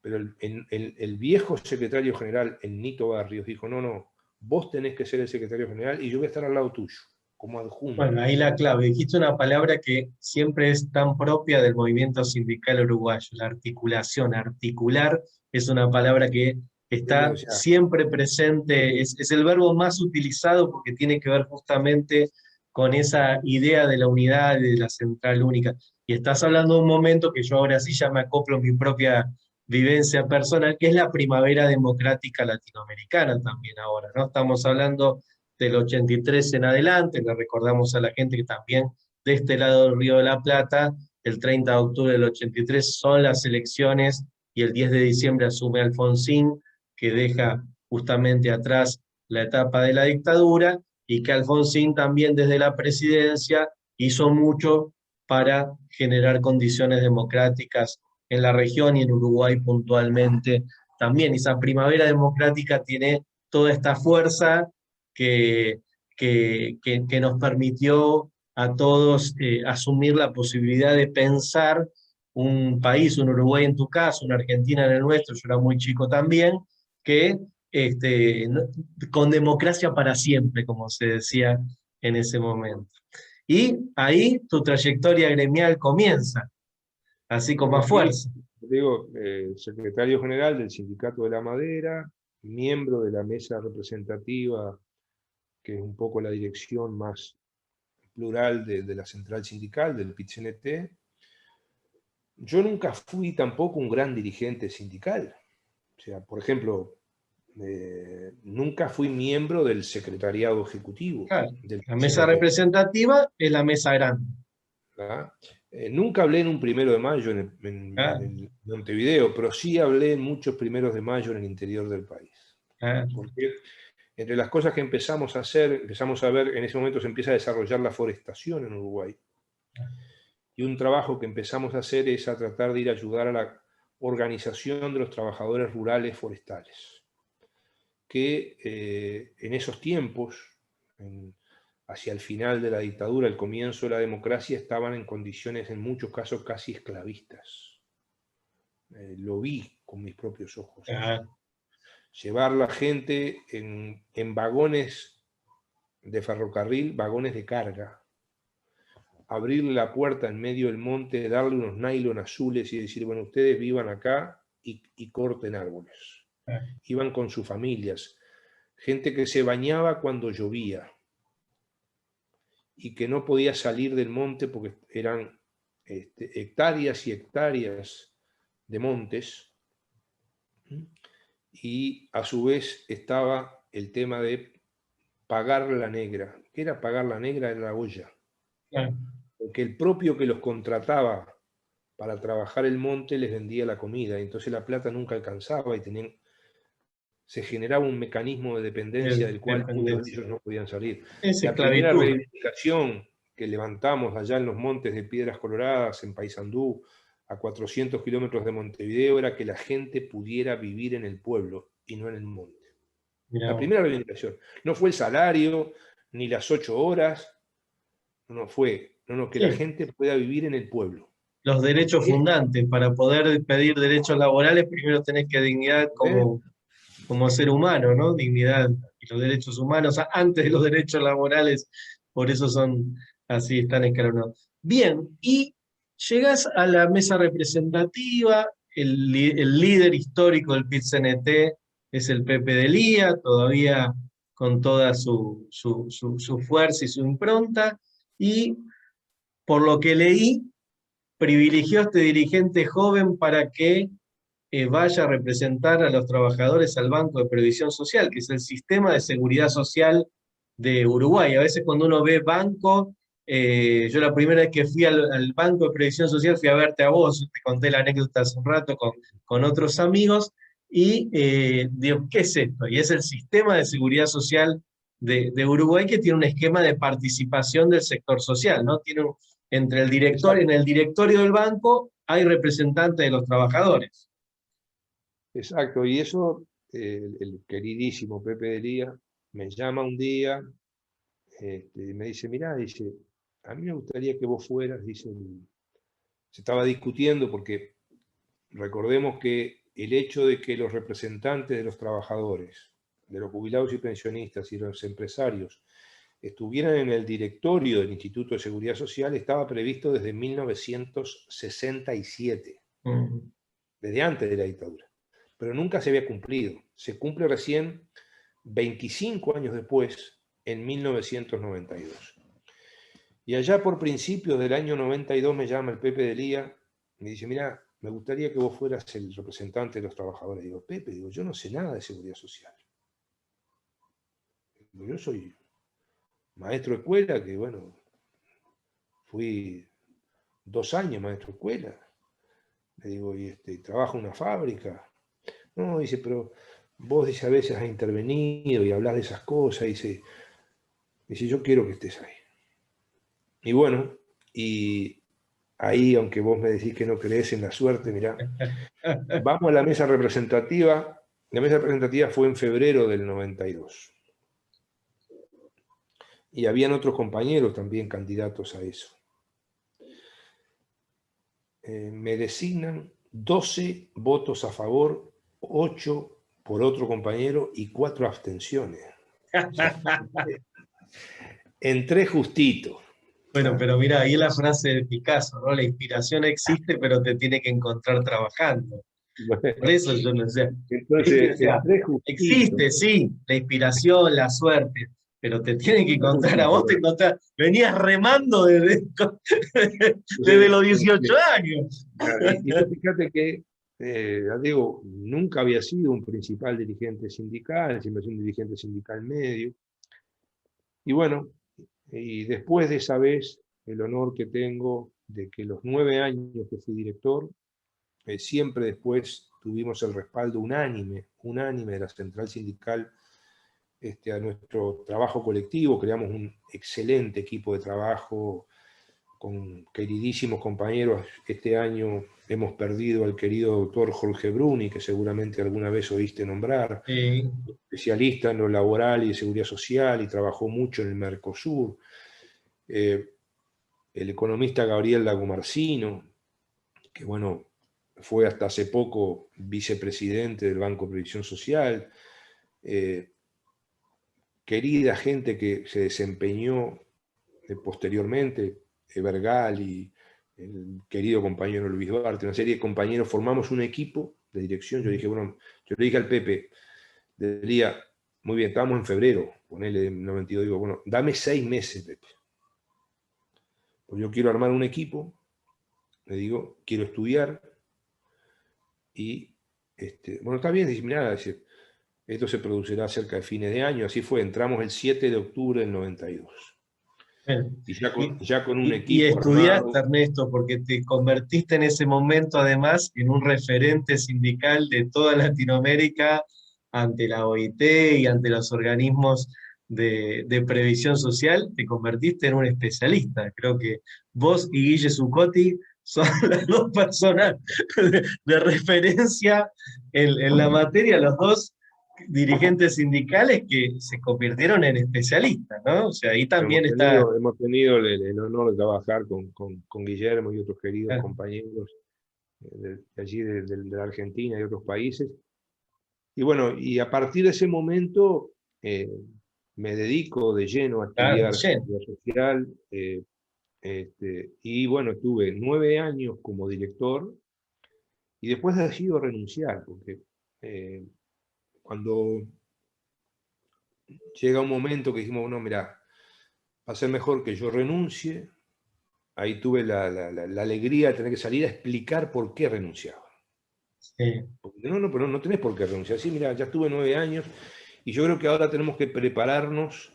pero el viejo secretario general, el Nito Barrios, dijo, no, no, vos tenés que ser el secretario general y yo voy a estar al lado tuyo, como Bueno, adjunto. ahí la clave. Dijiste una palabra que siempre es tan propia del movimiento sindical uruguayo, la articulación. Articular es una palabra que está O sea, siempre presente, es el verbo más utilizado porque tiene que ver justamente con esa idea de la unidad y de la central única. Y estás hablando de un momento que yo ahora sí ya me acoplo a mi propia vivencia personal, que es la primavera democrática latinoamericana también ahora, ¿no? Estamos hablando del 83 en adelante. Le recordamos a la gente que también de este lado del Río de la Plata, el 30 de octubre del 83 son las elecciones y el 10 de diciembre asume Alfonsín, que deja justamente atrás la etapa de la dictadura, y que Alfonsín también desde la presidencia hizo mucho para generar condiciones democráticas en la región y en Uruguay puntualmente también. Esa primavera democrática tiene toda esta fuerza que, que nos permitió a todos asumir la posibilidad de pensar un país, un Uruguay en tu caso, una Argentina en el nuestro, yo era muy chico también, que con democracia para siempre, como se decía en ese momento. Y ahí tu trayectoria gremial comienza, así con bueno, más ahí, fuerza. digo, secretario general del Sindicato de la Madera, miembro de la mesa representativa, que es un poco la dirección más plural de la central sindical, del PIT-CNT. Yo nunca fui tampoco un gran dirigente sindical. O sea, por ejemplo, nunca fui miembro del secretariado ejecutivo Claro, del la mesa PIT-CNT. representativa es la mesa grande. Nunca hablé en un 1 de mayo en Claro, el Montevideo, pero sí hablé en muchos 1 de mayo en el interior del país. claro. Porque entre las cosas que empezamos a hacer, empezamos a ver, en ese momento se empieza a desarrollar la forestación en Uruguay. Y un trabajo que empezamos a hacer es a tratar de ir a ayudar a la organización de los trabajadores rurales forestales, que en esos tiempos, hacia el final de la dictadura, el comienzo de la democracia, estaban en condiciones en muchos casos casi esclavistas. Lo vi con mis propios ojos eso. Claro. Llevar la gente en vagones de ferrocarril, vagones de carga, abrirle la puerta en medio del monte, darle unos nylon azules y decir, bueno, ustedes vivan acá y corten árboles. Iban con sus familias, gente que se bañaba cuando llovía y que no podía salir del monte porque eran hectáreas y hectáreas de montes, y a su vez estaba el tema de pagar la negra. ¿Qué era pagar la negra? Era la olla. Claro. Porque el propio que los contrataba para trabajar el monte les vendía la comida, y entonces la plata nunca alcanzaba y se generaba un mecanismo de dependencia del cual muchos de Dependencia. ellos no podían salir. Es La primera esclavitud. reivindicación que levantamos allá en los montes de Piedras Coloradas, en Paysandú, a 400 kilómetros de Montevideo, era que la gente pudiera vivir en el pueblo y no en el monte. Mirá La vos. primera reivindicación. No fue el salario, ni las 8 horas, no fue, no, que la Sí, gente pueda vivir en el pueblo. los derechos fundantes. Para poder pedir derechos laborales, primero tenés que dignidad ¿Eh? como ser humano, ¿no? Dignidad y los derechos humanos antes de los derechos laborales, por eso son así, están escalonados. Bien, y llegás a la mesa representativa, el líder histórico del PIT-CNT es el Pepe Delía, todavía con toda su fuerza y su impronta, y por lo que leí, privilegió a este dirigente joven para que vaya a representar a los trabajadores al Banco de Previsión Social, que es el sistema de seguridad social de Uruguay. A veces cuando uno ve banco, yo la primera vez que fui al Banco de Previsión Social fui a verte a vos, te conté la anécdota hace un rato con otros amigos, y digo, ¿qué es esto? Y es el sistema de seguridad social de Uruguay, que tiene un esquema de participación del sector social, ¿no? Tiene entre el director, en Exacto, el directorio del banco hay representantes de los trabajadores. exacto. Y eso, el queridísimo Pepe Delía me llama un día, me dice, mirá, dice, a mí me gustaría que vos fueras, dice, se estaba discutiendo porque recordemos que el hecho de que los representantes de los trabajadores, de los jubilados y pensionistas y los empresarios estuvieran en el directorio del Instituto de Seguridad Social estaba previsto desde 1967, desde antes de la dictadura, pero nunca se había cumplido. Se cumple recién 25 años después, en 1992. Y allá por principios del año 92 me llama el Pepe de Lía, me dice, mira, me gustaría que vos fueras el representante de los trabajadores. Digo, Pepe, digo, yo no sé nada de seguridad social. Digo, yo soy maestro de escuela, que bueno, fui 2 años maestro de escuela. Le digo, y trabajo en una fábrica. No, dice, pero vos dice, a veces has intervenido y hablas de esas cosas. Dice, yo quiero que estés ahí. Y bueno, y ahí, aunque vos me decís que no crees en la suerte, mirá, vamos a la mesa representativa. La mesa representativa fue en febrero del 92. Y habían otros compañeros también candidatos a eso. Me designan 12 votos a favor, 8 por otro compañero y 4 abstenciones. O sea, entré justito. Bueno, pero mira, ahí la frase de Picasso, ¿no? La inspiración existe, pero te tiene que encontrar trabajando. Por eso yo no sé. ¿Viste? O Entonces, sea, entré justito. existe, sí, la inspiración, la suerte, pero te tiene que encontrar a vos, te encontrar. Venías remando desde los 18 años. Y tú fíjate que, ya digo, nunca había sido un principal dirigente sindical, siempre soy un dirigente sindical medio. Y bueno, y después de esa vez, el honor que tengo de que los 9 años que fui director, siempre después tuvimos el respaldo unánime de la central sindical a nuestro trabajo colectivo, creamos un excelente equipo de trabajo con queridísimos compañeros. Este año hemos perdido al querido doctor Jorge Bruni, que seguramente alguna vez oíste nombrar, especialista en lo laboral y de seguridad social, y trabajó mucho en el Mercosur. El economista Gabriel Lagomarsino, que bueno, fue hasta hace poco vicepresidente del Banco de Previsión Social. Querida gente que se desempeñó posteriormente, Evergal y el querido compañero Luis Duarte, una serie de compañeros, formamos un equipo de dirección. Yo dije, bueno, yo le dije al Pepe, diría, muy bien, estábamos en febrero, ponele 92, digo, bueno, dame 6 meses, Pepe. Pues yo quiero armar un equipo, le digo, quiero estudiar, y, bueno, está bien, dice, mirá, dice, esto se producirá cerca de fines de año. Así fue, entramos el 7 de octubre del 92. Bueno, Y ya con un y equipo estudiaste, armado. Ernesto, porque te convertiste en ese momento además en un referente sindical de toda Latinoamérica ante la OIT y ante los organismos de previsión social. Te convertiste en un especialista. Creo que vos y Guille Zuccotti son las dos personas de referencia en la materia, los dos dirigentes sindicales que se convirtieron en especialistas, ¿no? O sea, ahí también está. Hemos tenido el honor de trabajar con Guillermo y otros queridos compañeros de allí, de la Argentina y otros países. Y bueno, y a partir de ese momento me dedico de lleno a estudiar seguridad social. Y bueno, estuve 9 años como director y después decido renunciar, porque cuando llega un momento que dijimos, bueno, mira, va a ser mejor que yo renuncie. Ahí tuve la alegría de tener que salir a explicar por qué renunciaba. Sí. Porque, pero no tenés por qué renunciar. Sí, mira, ya estuve 9 años y yo creo que ahora tenemos que prepararnos.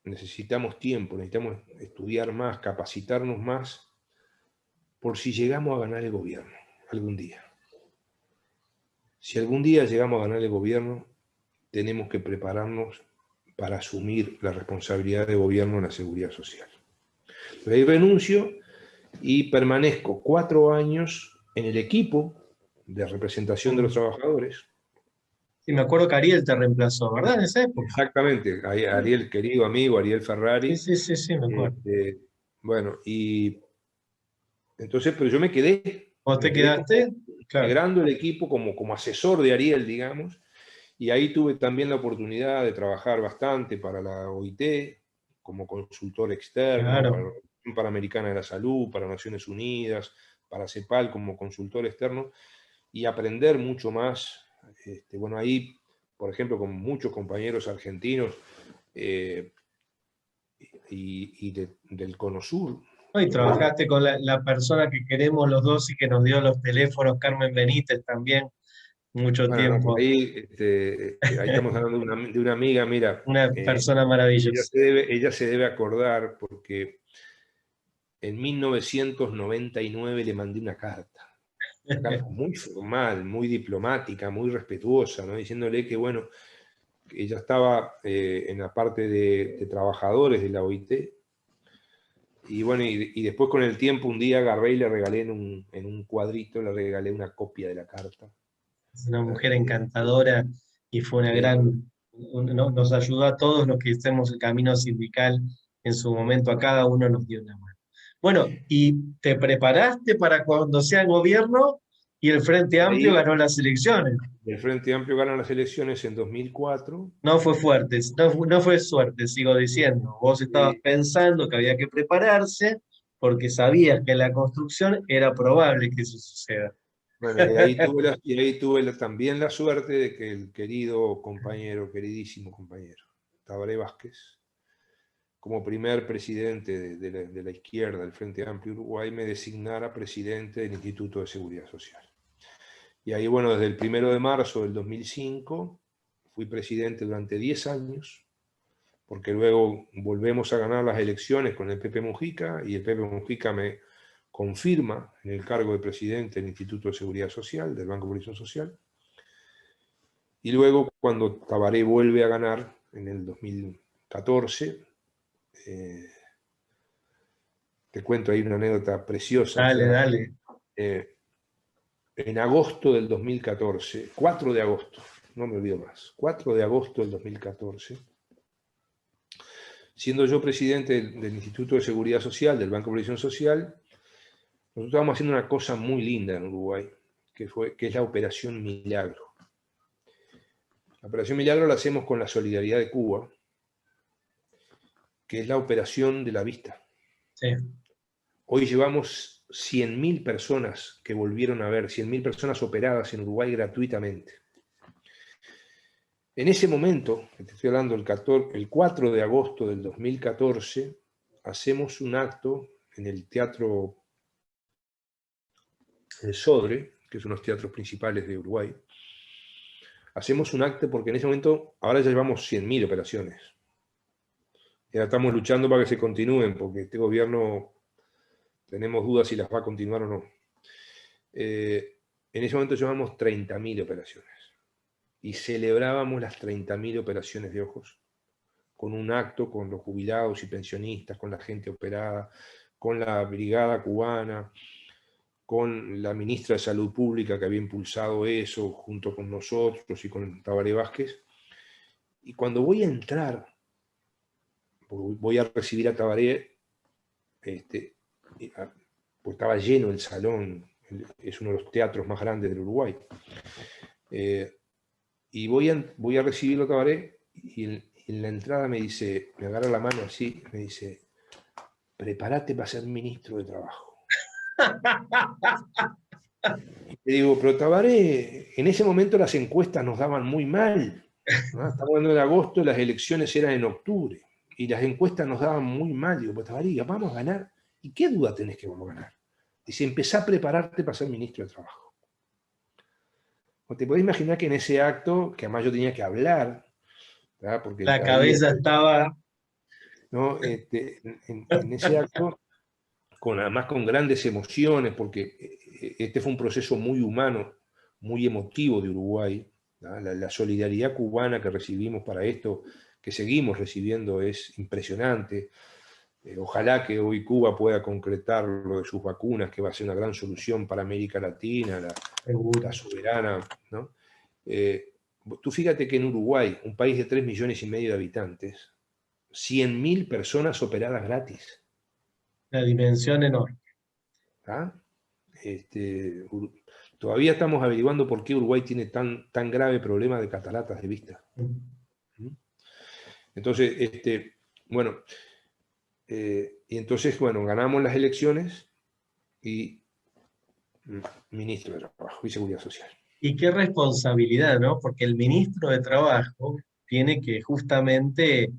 Necesitamos tiempo, necesitamos estudiar más, capacitarnos más, por si llegamos a ganar el gobierno algún día. Si algún día llegamos a ganar el gobierno, tenemos que prepararnos para asumir la responsabilidad de gobierno en la seguridad social. Pero ahí renuncio y permanezco 4 años en el equipo de representación de los trabajadores. Sí, me acuerdo que Ariel te reemplazó, ¿verdad? En esa época. Exactamente, Ariel, querido amigo, Ariel Sí, Ferrari. sí, sí, sí, me acuerdo. Este, bueno, y entonces, pero yo me quedé, ¿Vos te como quedaste? Claro. integrando el equipo como asesor de Ariel, digamos, y ahí tuve también la oportunidad de trabajar bastante para la OIT, como consultor externo, para Claro. la Organización Panamericana de la Salud, para Naciones Unidas, para CEPAL como consultor externo, y aprender mucho más. Bueno, ahí, por ejemplo, con muchos compañeros argentinos eh, del Cono Sur. No, y trabajaste con la persona que queremos los dos y que nos dio los teléfonos, Carmen Benítez también, mucho Bueno, no, por tiempo. ahí, ahí estamos hablando de una amiga, mira, Una persona maravillosa. ella se debe acordar porque en 1999 le mandé una carta muy formal, muy diplomática, muy respetuosa, ¿no? Diciéndole que, bueno, que ella estaba en la parte de trabajadores de la OIT, y bueno, y después con el tiempo un día agarré y le regalé en un cuadrito, le regalé una copia de la carta. Es una mujer encantadora y fue una Eh, nos ayudó a todos los que hicimos el camino sindical en su momento, a cada uno nos dio una mano. Bueno, ¿y te preparaste para cuando sea gobierno y el Frente Amplio ahí ganó las elecciones? el Frente Amplio gana las elecciones en 2004. No fue fuerte, no fue suerte, sigo diciendo. Vos estabas Y, pensando que había que prepararse porque sabías que en la construcción era probable que eso suceda. bueno, y ahí tuve también la suerte de que el querido compañero, queridísimo compañero, Tabaré Vázquez, como primer presidente de la izquierda del Frente Amplio Uruguay, me designara presidente del Instituto de Seguridad Social. Y ahí, bueno, desde el 1 de marzo del 2005 fui presidente durante 10 años, porque luego volvemos a ganar las elecciones con el Pepe Mujica, y el Pepe Mujica me confirma en el cargo de presidente del Instituto de Seguridad Social, del Banco de Previsión Social. Y luego, cuando Tabaré vuelve a ganar en el 2014, eh, te cuento ahí una anécdota preciosa. O Dale, sea, dale. eh, en agosto del 2014, 4 de agosto, no me olvido más, 4 de agosto del 2014, siendo yo presidente del Instituto de Seguridad Social, del Banco de Previsión Social, nosotros estábamos haciendo una cosa muy linda en Uruguay, que es la Operación Milagro. La Operación Milagro la hacemos con la solidaridad de Cuba, que es la operación de la vista. Sí. Hoy llevamos 100.000 personas que volvieron a ver, 100.000 personas operadas en Uruguay gratuitamente. En ese momento, te estoy hablando el 4 de agosto del 2014, hacemos un acto en el Teatro El Sodre, que es uno de los teatros principales de Uruguay. Hacemos un acto porque en ese momento, ahora ya llevamos 100.000 operaciones. Ya estamos luchando para que se continúen, porque este gobierno tenemos dudas si las va a continuar o no. En ese momento llevamos 30.000 operaciones y celebrábamos las 30.000 operaciones de ojos con un acto con los jubilados y pensionistas, con la gente operada, con la brigada cubana, con la ministra de Salud Pública que había impulsado eso junto con nosotros y con Tabaré Vázquez. Y cuando voy a entrar, voy a recibir a Tabaré, pues estaba lleno el salón, es uno de los teatros más grandes del Uruguay. Y voy a recibirlo a Tabaré y en la entrada me dice, me agarra la mano así, me dice, prepárate para ser ministro de Trabajo. Y digo, pero Tabaré, en ese momento las encuestas nos daban muy mal, ¿no? Estamos hablando de agosto, las elecciones eran en octubre, y las encuestas nos daban muy mal. Digo, pero Tabaré, vamos a ganar. ¿Y qué duda tenés que vamos a ganar? Dice, empezá a prepararte para ser ministro de Trabajo. O te podés imaginar que en ese acto, que además yo tenía que hablar, ¿verdad? Porque La ahí, cabeza estaba. ¿no? En ese acto, además con grandes emociones, porque este fue un proceso muy humano, muy emotivo de Uruguay. La solidaridad cubana que recibimos para esto, que seguimos recibiendo, es impresionante. Ojalá que hoy Cuba pueda concretar lo de sus vacunas, que va a ser una gran solución para América Latina, la Seguro. soberana, ¿no? Tú fíjate que en Uruguay, un país de 3,5 millones de habitantes, 100.000 personas operadas gratis. La dimensión enorme. ¿Ah? Todavía estamos averiguando por qué Uruguay tiene tan grave problema de cataratas de vista. Entonces, bueno, y entonces, bueno, ganamos las elecciones y ministro de Trabajo y Seguridad Social. Y qué responsabilidad, ¿no? Porque el ministro de Trabajo tiene que justamente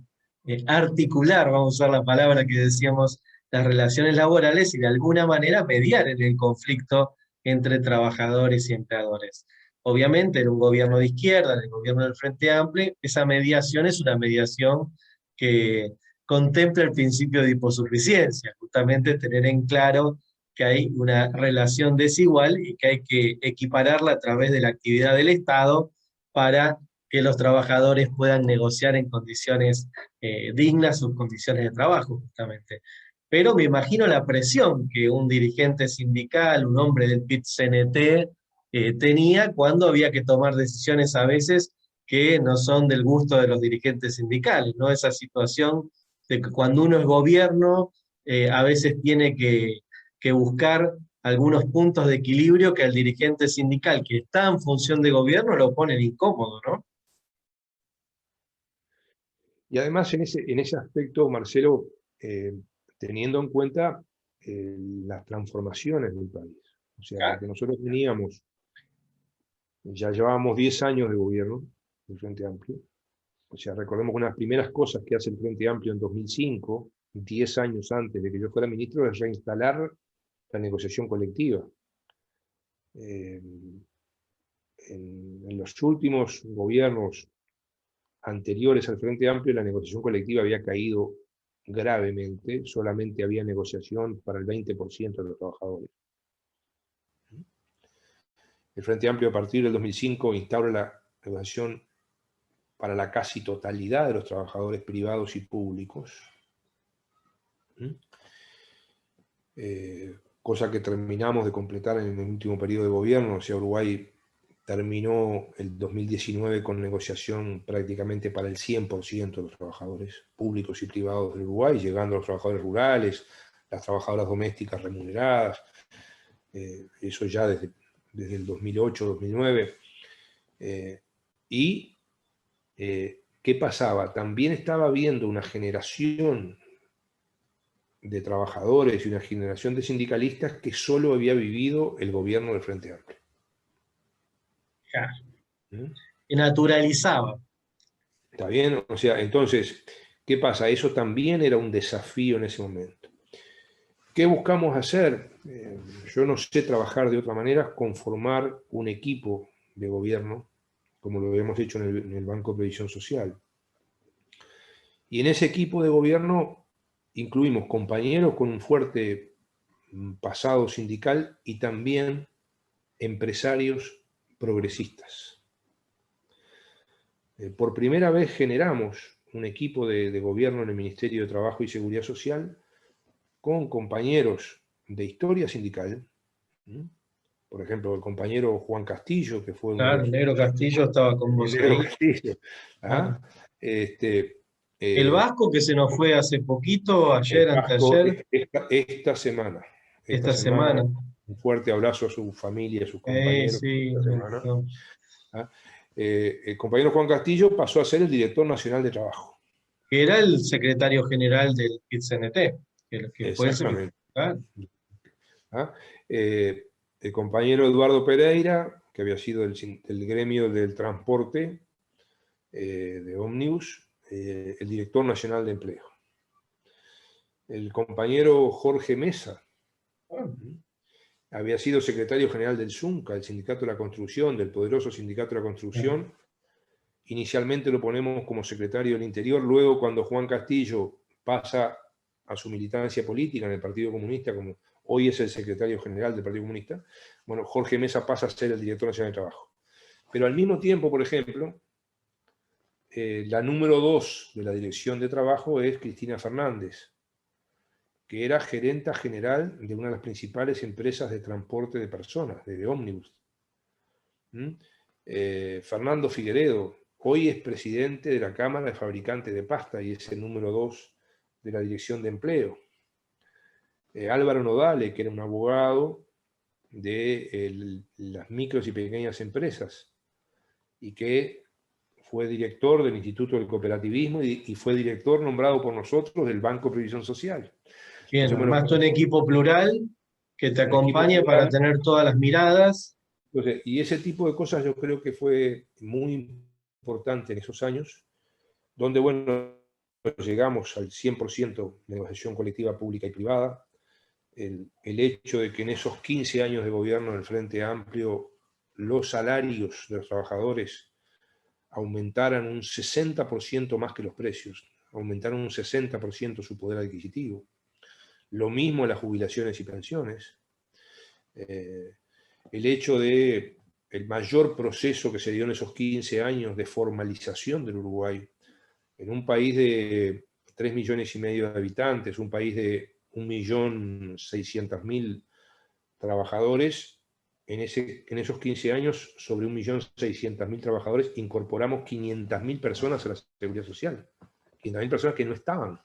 articular, vamos a usar la palabra que decíamos, las relaciones laborales y de alguna manera mediar en el conflicto entre trabajadores y empleadores. Obviamente, en un gobierno de izquierda, en el gobierno del Frente Amplio, esa mediación es una mediación que contempla el principio de hiposuficiencia, justamente tener en claro que hay una relación desigual y que hay que equipararla a través de la actividad del Estado para que los trabajadores puedan negociar en condiciones dignas sus condiciones de trabajo, justamente. Pero me imagino la presión que un dirigente sindical, un hombre del PIT-CNT, tenía cuando había que tomar decisiones a veces que no son del gusto de los dirigentes sindicales, ¿no? Esa situación de que cuando uno es gobierno, a veces tiene que buscar algunos puntos de equilibrio que al dirigente sindical que está en función de gobierno lo ponen incómodo, ¿no? Y además en ese aspecto, Marcelo, teniendo en cuenta las transformaciones del país. O sea, Claro. porque nosotros teníamos, ya llevábamos 10 años de gobierno del Frente Amplio. O sea, recordemos que una de las primeras cosas que hace el Frente Amplio en 2005, 10 años antes de que yo fuera ministro, es reinstalar la negociación colectiva. En los últimos gobiernos anteriores al Frente Amplio, la negociación colectiva había caído gravemente, solamente había negociación para el 20% de los trabajadores. El Frente Amplio a partir del 2005 instaura la negociación para la casi totalidad de los trabajadores privados y públicos, cosa que terminamos de completar en el último periodo de gobierno. O sea, Uruguay terminó el 2019 con negociación prácticamente para el 100% de los trabajadores públicos y privados del Uruguay, llegando a los trabajadores rurales, las trabajadoras domésticas remuneradas, eso ya desde el 2008-2009. Y ¿qué pasaba? También estaba habiendo una generación de trabajadores y una generación de sindicalistas que solo había vivido el gobierno del Frente Amplio. Claro. ¿Mm? Que naturalizaba. ¿Está bien? O sea, entonces, ¿qué pasa? Eso también era un desafío en ese momento. ¿Qué buscamos hacer? Yo no sé trabajar de otra manera, conformar un equipo de gobierno, como lo habíamos hecho en el Banco de Previsión Social. Y en ese equipo de gobierno incluimos compañeros con un fuerte pasado sindical y también empresarios progresistas. Por primera vez generamos un equipo de gobierno en el Ministerio de Trabajo y Seguridad Social con compañeros de historia sindical. Por ejemplo, el compañero Juan Castillo, que fue uno de Claro, los... Negro Castillo estaba con El vos negro ahí. Castillo. Claro. ¿Ah? Este, El eh, Vasco que se nos fue hace poquito, el ayer, Vasco, anteayer, esta semana. Esta esta semana, semana. un fuerte abrazo a su familia, a sus compañeros. Sí, Esta semana. ¿Ah? El compañero Juan Castillo pasó a ser el director nacional de trabajo. que era el secretario general del PIT-CNT, que fue el secretario. Exactamente. Claro. ¿Ah? El compañero Eduardo Pereira, que había sido del gremio del transporte de Ómnibus, el director nacional de empleo. El compañero Jorge Mesa, había sido secretario general del ZUNCA, el Sindicato de la Construcción, del poderoso Sindicato de la Construcción. Inicialmente lo ponemos como secretario del Interior, luego cuando Juan Castillo pasa a su militancia política en el Partido Comunista, como hoy es el secretario general del Partido Comunista, bueno, Jorge Mesa pasa a ser el director nacional de trabajo. Pero al mismo tiempo, por ejemplo, la número 2 de la dirección de trabajo es Cristina Fernández, que era gerenta general de una de las principales empresas de transporte de personas, de ómnibus. Fernando Figueredo, hoy es presidente de la Cámara de Fabricantes de Pasta y es el número 2 de la Dirección de Empleo. Álvaro Nodale, que era un abogado de las micros y pequeñas empresas y que fue director del Instituto del Cooperativismo y fue director nombrado por nosotros del Banco de Previsión Social. Bien, Entonces, bueno, armaste un equipo plural que te un equipo acompañe para plural. tener todas las miradas. Entonces, y ese tipo de cosas yo creo que fue muy importante en esos años, donde, bueno, llegamos al 100% de negociación colectiva pública y privada. El hecho de que en esos 15 años de gobierno del Frente Amplio los salarios de los trabajadores aumentaran un 60% más que los precios, aumentaron un 60% su poder adquisitivo. Lo mismo en las jubilaciones y pensiones. El hecho de el mayor proceso que se dio en esos 15 años de formalización del Uruguay, en un país de 3,5 millones de habitantes, un país de 1.600.000 trabajadores, en esos 15 años, sobre 1.600.000 trabajadores, incorporamos 500.000 personas a la Seguridad Social. 500.000 personas que no estaban.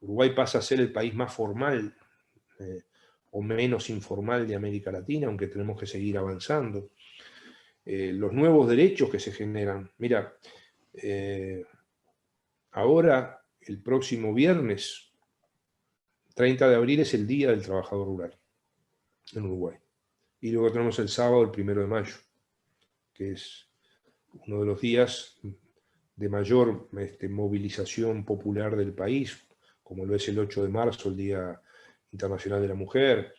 Uruguay pasa a ser el país más formal o menos informal de América Latina, aunque tenemos que seguir avanzando. Los nuevos derechos que se generan. Mira, ahora, el próximo viernes, 30 de abril, es el Día del Trabajador Rural en Uruguay. Y luego tenemos el sábado, el 1 de mayo, que es uno de los días de mayor movilización popular del país, como lo es el 8 de marzo, el Día Internacional de la Mujer,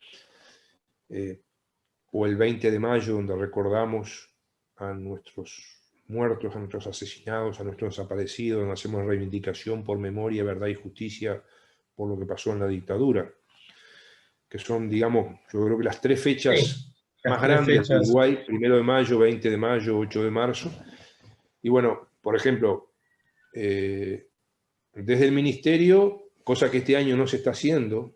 o el 20 de mayo, donde recordamos a nuestros muertos, a nuestros asesinados, a nuestros desaparecidos, donde hacemos reivindicación por memoria, verdad y justicia por lo que pasó en la dictadura, que son, digamos, yo creo que las 3 fechas Sí, las más tres grandes de fechas. Uruguay: 1 de mayo, 20 de mayo, 8 de marzo. Y bueno, por ejemplo, desde el Ministerio, cosa que este año no se está haciendo,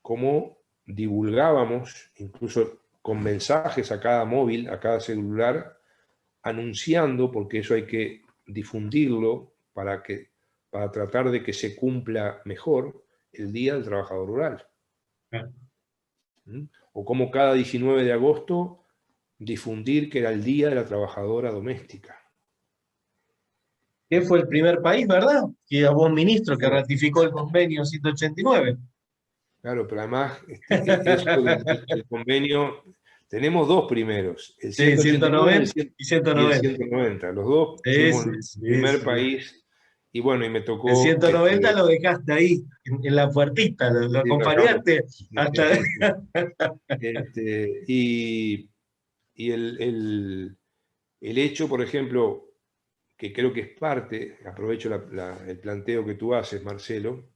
como divulgábamos, incluso con mensajes a cada móvil, a cada celular, anunciando, porque eso hay que difundirlo para tratar de que se cumpla mejor, el Día del Trabajador Rural. O como cada 19 de agosto difundir que era el Día de la Trabajadora Doméstica. Que fue el primer país, ¿verdad? Que hubo un ministro que Claro, ratificó el convenio 189. claro, pero además eso del convenio, tenemos 2 primeros, el Sí, 189 190 y y el 190. 190. Los dos Sí, fuimos sí, el sí, primer sí. país, y bueno, y me El tocó 190 lo dejaste ahí, en la puertita, lo sí, lo dejamos. acompañaste hasta... Y el hecho, por ejemplo, que creo que es parte, aprovecho el planteo que tú haces, Marcelo,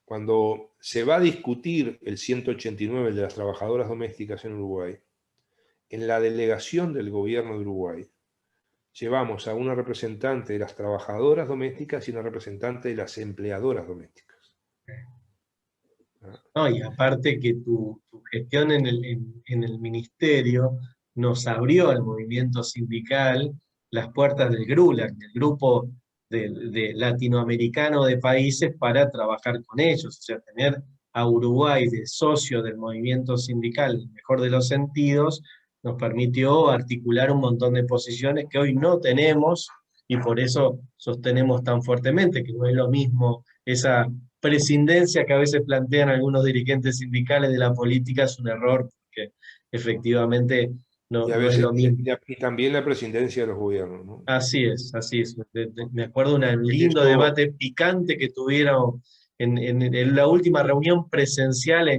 cuando se va a discutir el 189, el de las trabajadoras domésticas en Uruguay, en la delegación del gobierno de Uruguay, llevamos a una representante de las trabajadoras domésticas y una representante de las empleadoras domésticas. ¿Ah? No, y aparte que tu gestión en el ministerio nos abrió al movimiento sindical las puertas del GRULAC, del grupo de latinoamericano de países, para trabajar con ellos. O sea, tener a Uruguay de socio del movimiento sindical, en el mejor de los sentidos, nos permitió articular un montón de posiciones que hoy no tenemos, y por eso sostenemos tan fuertemente que no es lo mismo esa prescindencia que a veces plantean algunos dirigentes sindicales de la política. Es un error, porque efectivamente Y a no es veces, lo mismo. y también la presidencia de los gobiernos, ¿no? Así es, así es. Me acuerdo de un lindo Eso, debate picante que tuvieron en la última reunión presencial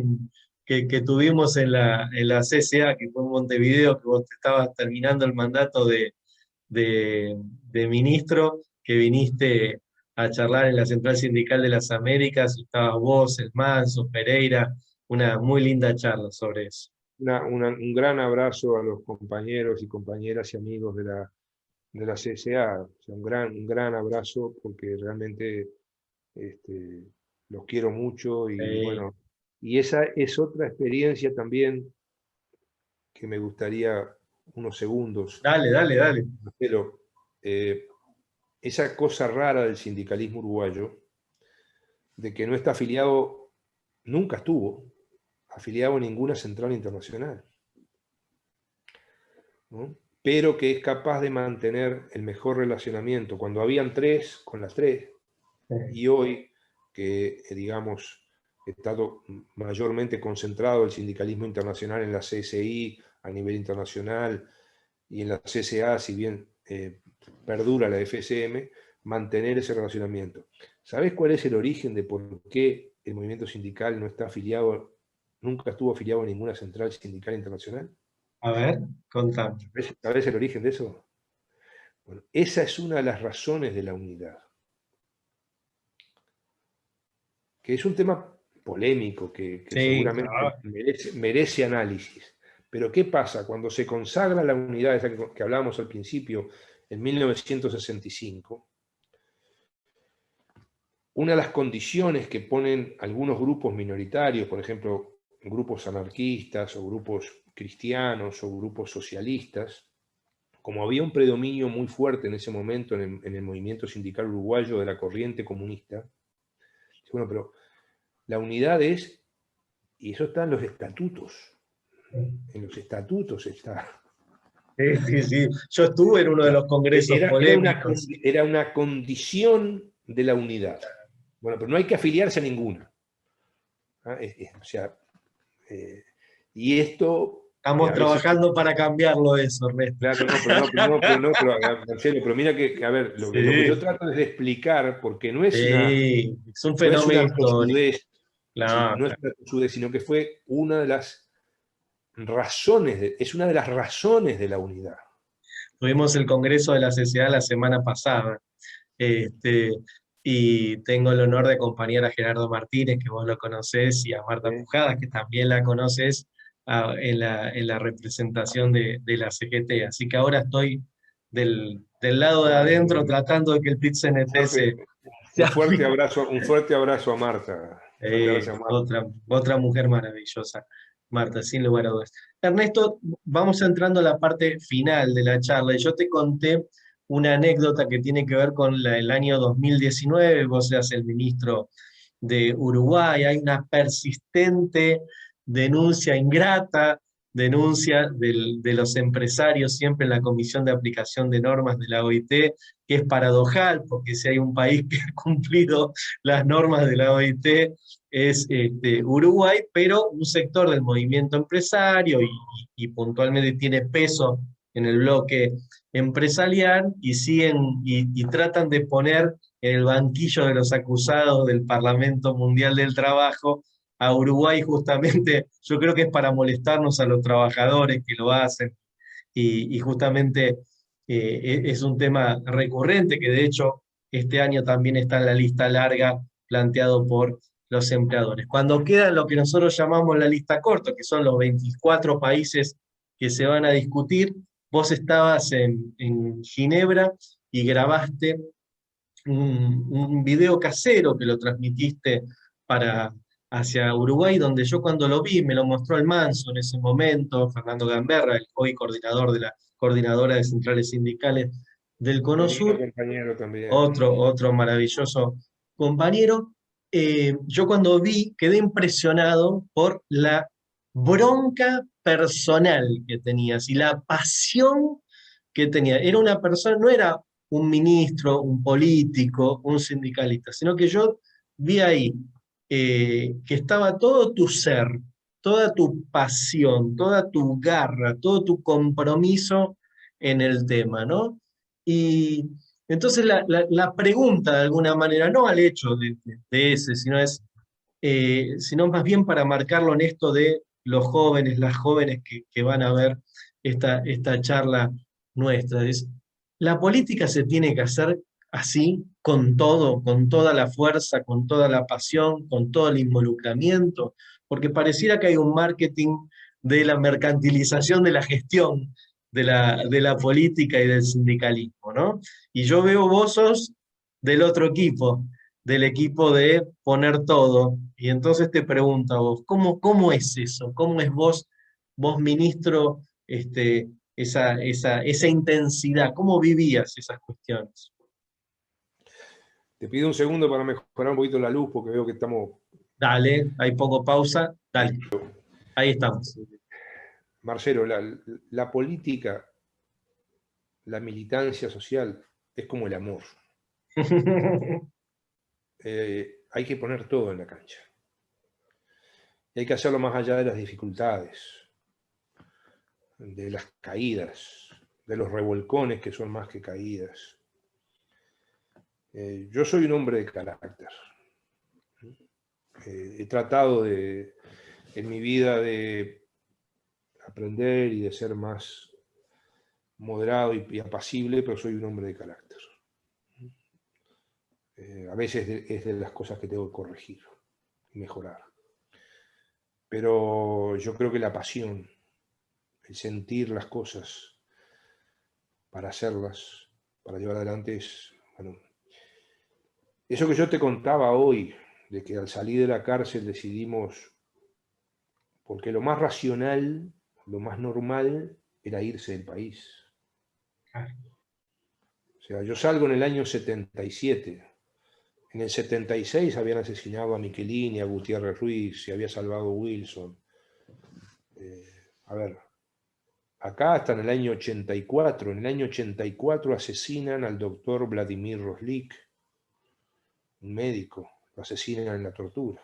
que tuvimos en la CCA, que fue en Montevideo, que vos estabas terminando el mandato de ministro, que viniste a charlar en la Central Sindical de las Américas. Estabas vos, el Manso, Pereira, una muy linda charla sobre eso. un gran abrazo a los compañeros y compañeras y amigos de la CSA, o sea, un gran abrazo, porque realmente este, los quiero mucho y Eh, bueno, y esa es otra experiencia también que me gustaría unos segundos, Dale, dale, dale. Marcelo. Esa cosa rara del sindicalismo uruguayo, de que no está afiliado, nunca estuvo afiliado a ninguna central internacional, ¿no? Pero que es capaz de mantener el mejor relacionamiento. Cuando habían tres, con las tres, y hoy que, digamos, está mayormente concentrado el sindicalismo internacional en la CSI a nivel internacional y en la CSA, si bien perdura la FSM, mantener ese relacionamiento. ¿Sabés cuál es el origen de por qué el movimiento sindical no está afiliado, nunca estuvo afiliado a ninguna central sindical internacional? A ver, contame. ¿Sabés el origen de eso? Bueno, esa es una de las razones de la unidad, que es un tema polémico, que Sí, seguramente merece análisis. Pero ¿qué pasa? Cuando se consagra la unidad, esa que hablábamos al principio, en 1965, una de las condiciones que ponen algunos grupos minoritarios, por ejemplo, grupos anarquistas o grupos cristianos o grupos socialistas, como había un predominio muy fuerte en ese momento en el movimiento sindical uruguayo de la corriente comunista, bueno, pero la unidad es, y eso está en los estatutos está. sí, sí, sí. Yo estuve en uno de los congresos polémicos. Era una condición de la unidad. Bueno, pero no hay que afiliarse a ninguna. ¿Ah? O sea, y esto Estamos a veces... trabajando para cambiarlo eso, Ernesto. Claro, Marcelo, pero mira que, a ver, lo que yo Sí, trato es de explicar, porque no es sí, es un no es fenómeno una histórico. tosudez, Claro, no es una tosudez, sino que fue una de las razones, es una de las razones de la unidad. tuvimos el congreso de la CCA la semana pasada. Este, y tengo el honor de acompañar a Gerardo Martínez, que vos lo conocés, y a Marta ¿Eh? Pujadas, que también la conoces, en la representación de la CGT. Así que ahora estoy del lado de Bueno, adentro tratando de que el PIT-CNT se afine. un fuerte abrazo a Marta. Un fuerte abrazo a Marta. Otra mujer maravillosa, Marta, sin lugar a dudas. Ernesto, vamos entrando a la parte final de la charla, y yo te conté una anécdota que tiene que ver con el año 2019, vos seas el ministro de Uruguay, hay una persistente denuncia ingrata, denuncia de los empresarios siempre en la Comisión de Aplicación de Normas de la OIT, que es paradojal, porque si hay un país que ha cumplido las normas de la OIT es Uruguay, pero un sector del movimiento empresario y puntualmente tiene peso en el bloque empresarial y y tratan de poner en el banquillo de los acusados del Parlamento Mundial del Trabajo a Uruguay justamente, yo creo que es para molestarnos a los trabajadores que lo hacen y justamente es un tema recurrente que de hecho este año también está en la lista larga planteado por los empleadores. Cuando queda lo que nosotros llamamos la lista corta, que son los 24 países que se van a discutir, vos estabas en Ginebra y grabaste un video casero que lo transmitiste para, hacia Uruguay, donde yo cuando lo vi, me lo mostró el Manso en ese momento, Fernando Gamberra, el hoy coordinador de la Coordinadora de Centrales Sindicales del Cono Querido Sur, compañero también. otro maravilloso compañero. Yo cuando vi quedé impresionado por la bronca personal que tenías y la pasión que tenía. Era una persona, no era un ministro, un político, un sindicalista, sino que yo vi ahí que estaba todo tu ser, toda tu pasión, toda tu garra, todo tu compromiso en el tema, ¿no? Y entonces la pregunta de alguna manera, no al hecho de ese, sino más bien para marcarlo en esto de los jóvenes, las jóvenes que van a ver esta charla nuestra. La política se tiene que hacer así, con todo, con toda la fuerza, con toda la pasión, con todo el involucramiento, porque pareciera que hay un marketing de la mercantilización de la gestión de la política y del sindicalismo, ¿no? Y yo veo vos sos del otro equipo, del equipo de poner todo. Y entonces te pregunto a vos, ¿cómo es eso? ¿Cómo es vos ministro, esa intensidad? ¿Cómo vivías esas cuestiones? Te pido un segundo para mejorar un poquito la luz porque veo que estamos... Dale, ahí pongo pausa, dale, ahí estamos. Marcelo, la política, la militancia social es como el amor. Hay que poner todo en la cancha. Y hay que hacerlo más allá de las dificultades, de las caídas, de los revolcones que son más que caídas. Yo soy un hombre de carácter. He tratado en mi vida de aprender y de ser más moderado y apacible, pero soy un hombre de carácter. A veces es de las cosas que tengo que corregir y mejorar. Pero yo creo que la pasión, el sentir las cosas para hacerlas, para llevar adelante es, bueno, eso que yo te contaba hoy, de que al salir de la cárcel decidimos, porque lo más racional, lo más normal era irse del país. O sea, yo salgo en el año 77. En el 76 habían asesinado a Michelini, a Gutiérrez Ruiz, se había salvado Wilson. A ver, acá hasta en el año 84. En el año 84 asesinan al doctor Vladimir Roslik, un médico, lo asesinan en la tortura.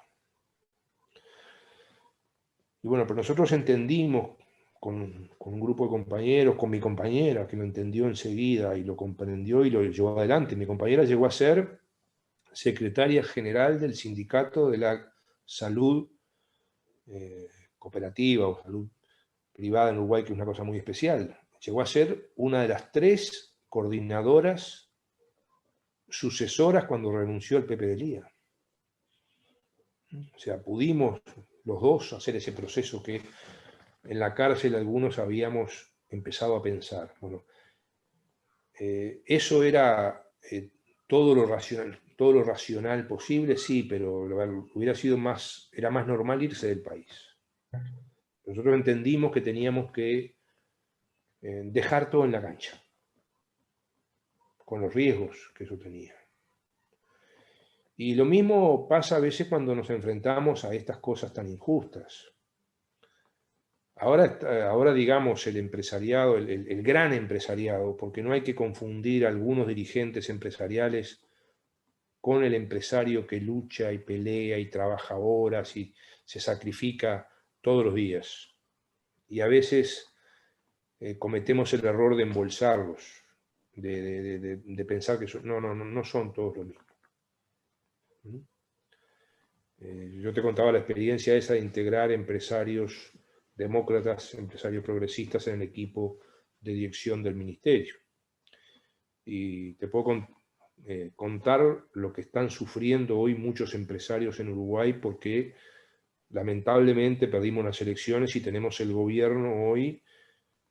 Y bueno, pero nosotros entendimos con un grupo de compañeros, con mi compañera, que lo entendió enseguida y lo comprendió y lo llevó adelante. Mi compañera llegó a ser secretaria general del Sindicato de la Salud Cooperativa o Salud Privada en Uruguay, que es una cosa muy especial. Llegó a ser una de las 3 coordinadoras sucesoras cuando renunció el Pepe de Lía. O sea, pudimos los dos hacer ese proceso que en la cárcel algunos habíamos empezado a pensar. Bueno, eso era todo lo racional posible, sí, pero hubiera sido era más normal irse del país. Nosotros entendimos que teníamos que dejar todo en la cancha, con los riesgos que eso tenía. Y lo mismo pasa a veces cuando nos enfrentamos a estas cosas tan injustas. Ahora digamos, el empresariado, el gran empresariado, porque no hay que confundir a algunos dirigentes empresariales con el empresario que lucha y pelea y trabaja horas y se sacrifica todos los días. Y a veces cometemos el error de embolsarlos, de pensar que no son todos lo mismo. Yo te contaba la experiencia esa de integrar empresarios demócratas, empresarios progresistas en el equipo de dirección del ministerio. Y te puedo contar lo que están sufriendo hoy muchos empresarios en Uruguay porque lamentablemente perdimos las elecciones y tenemos el gobierno hoy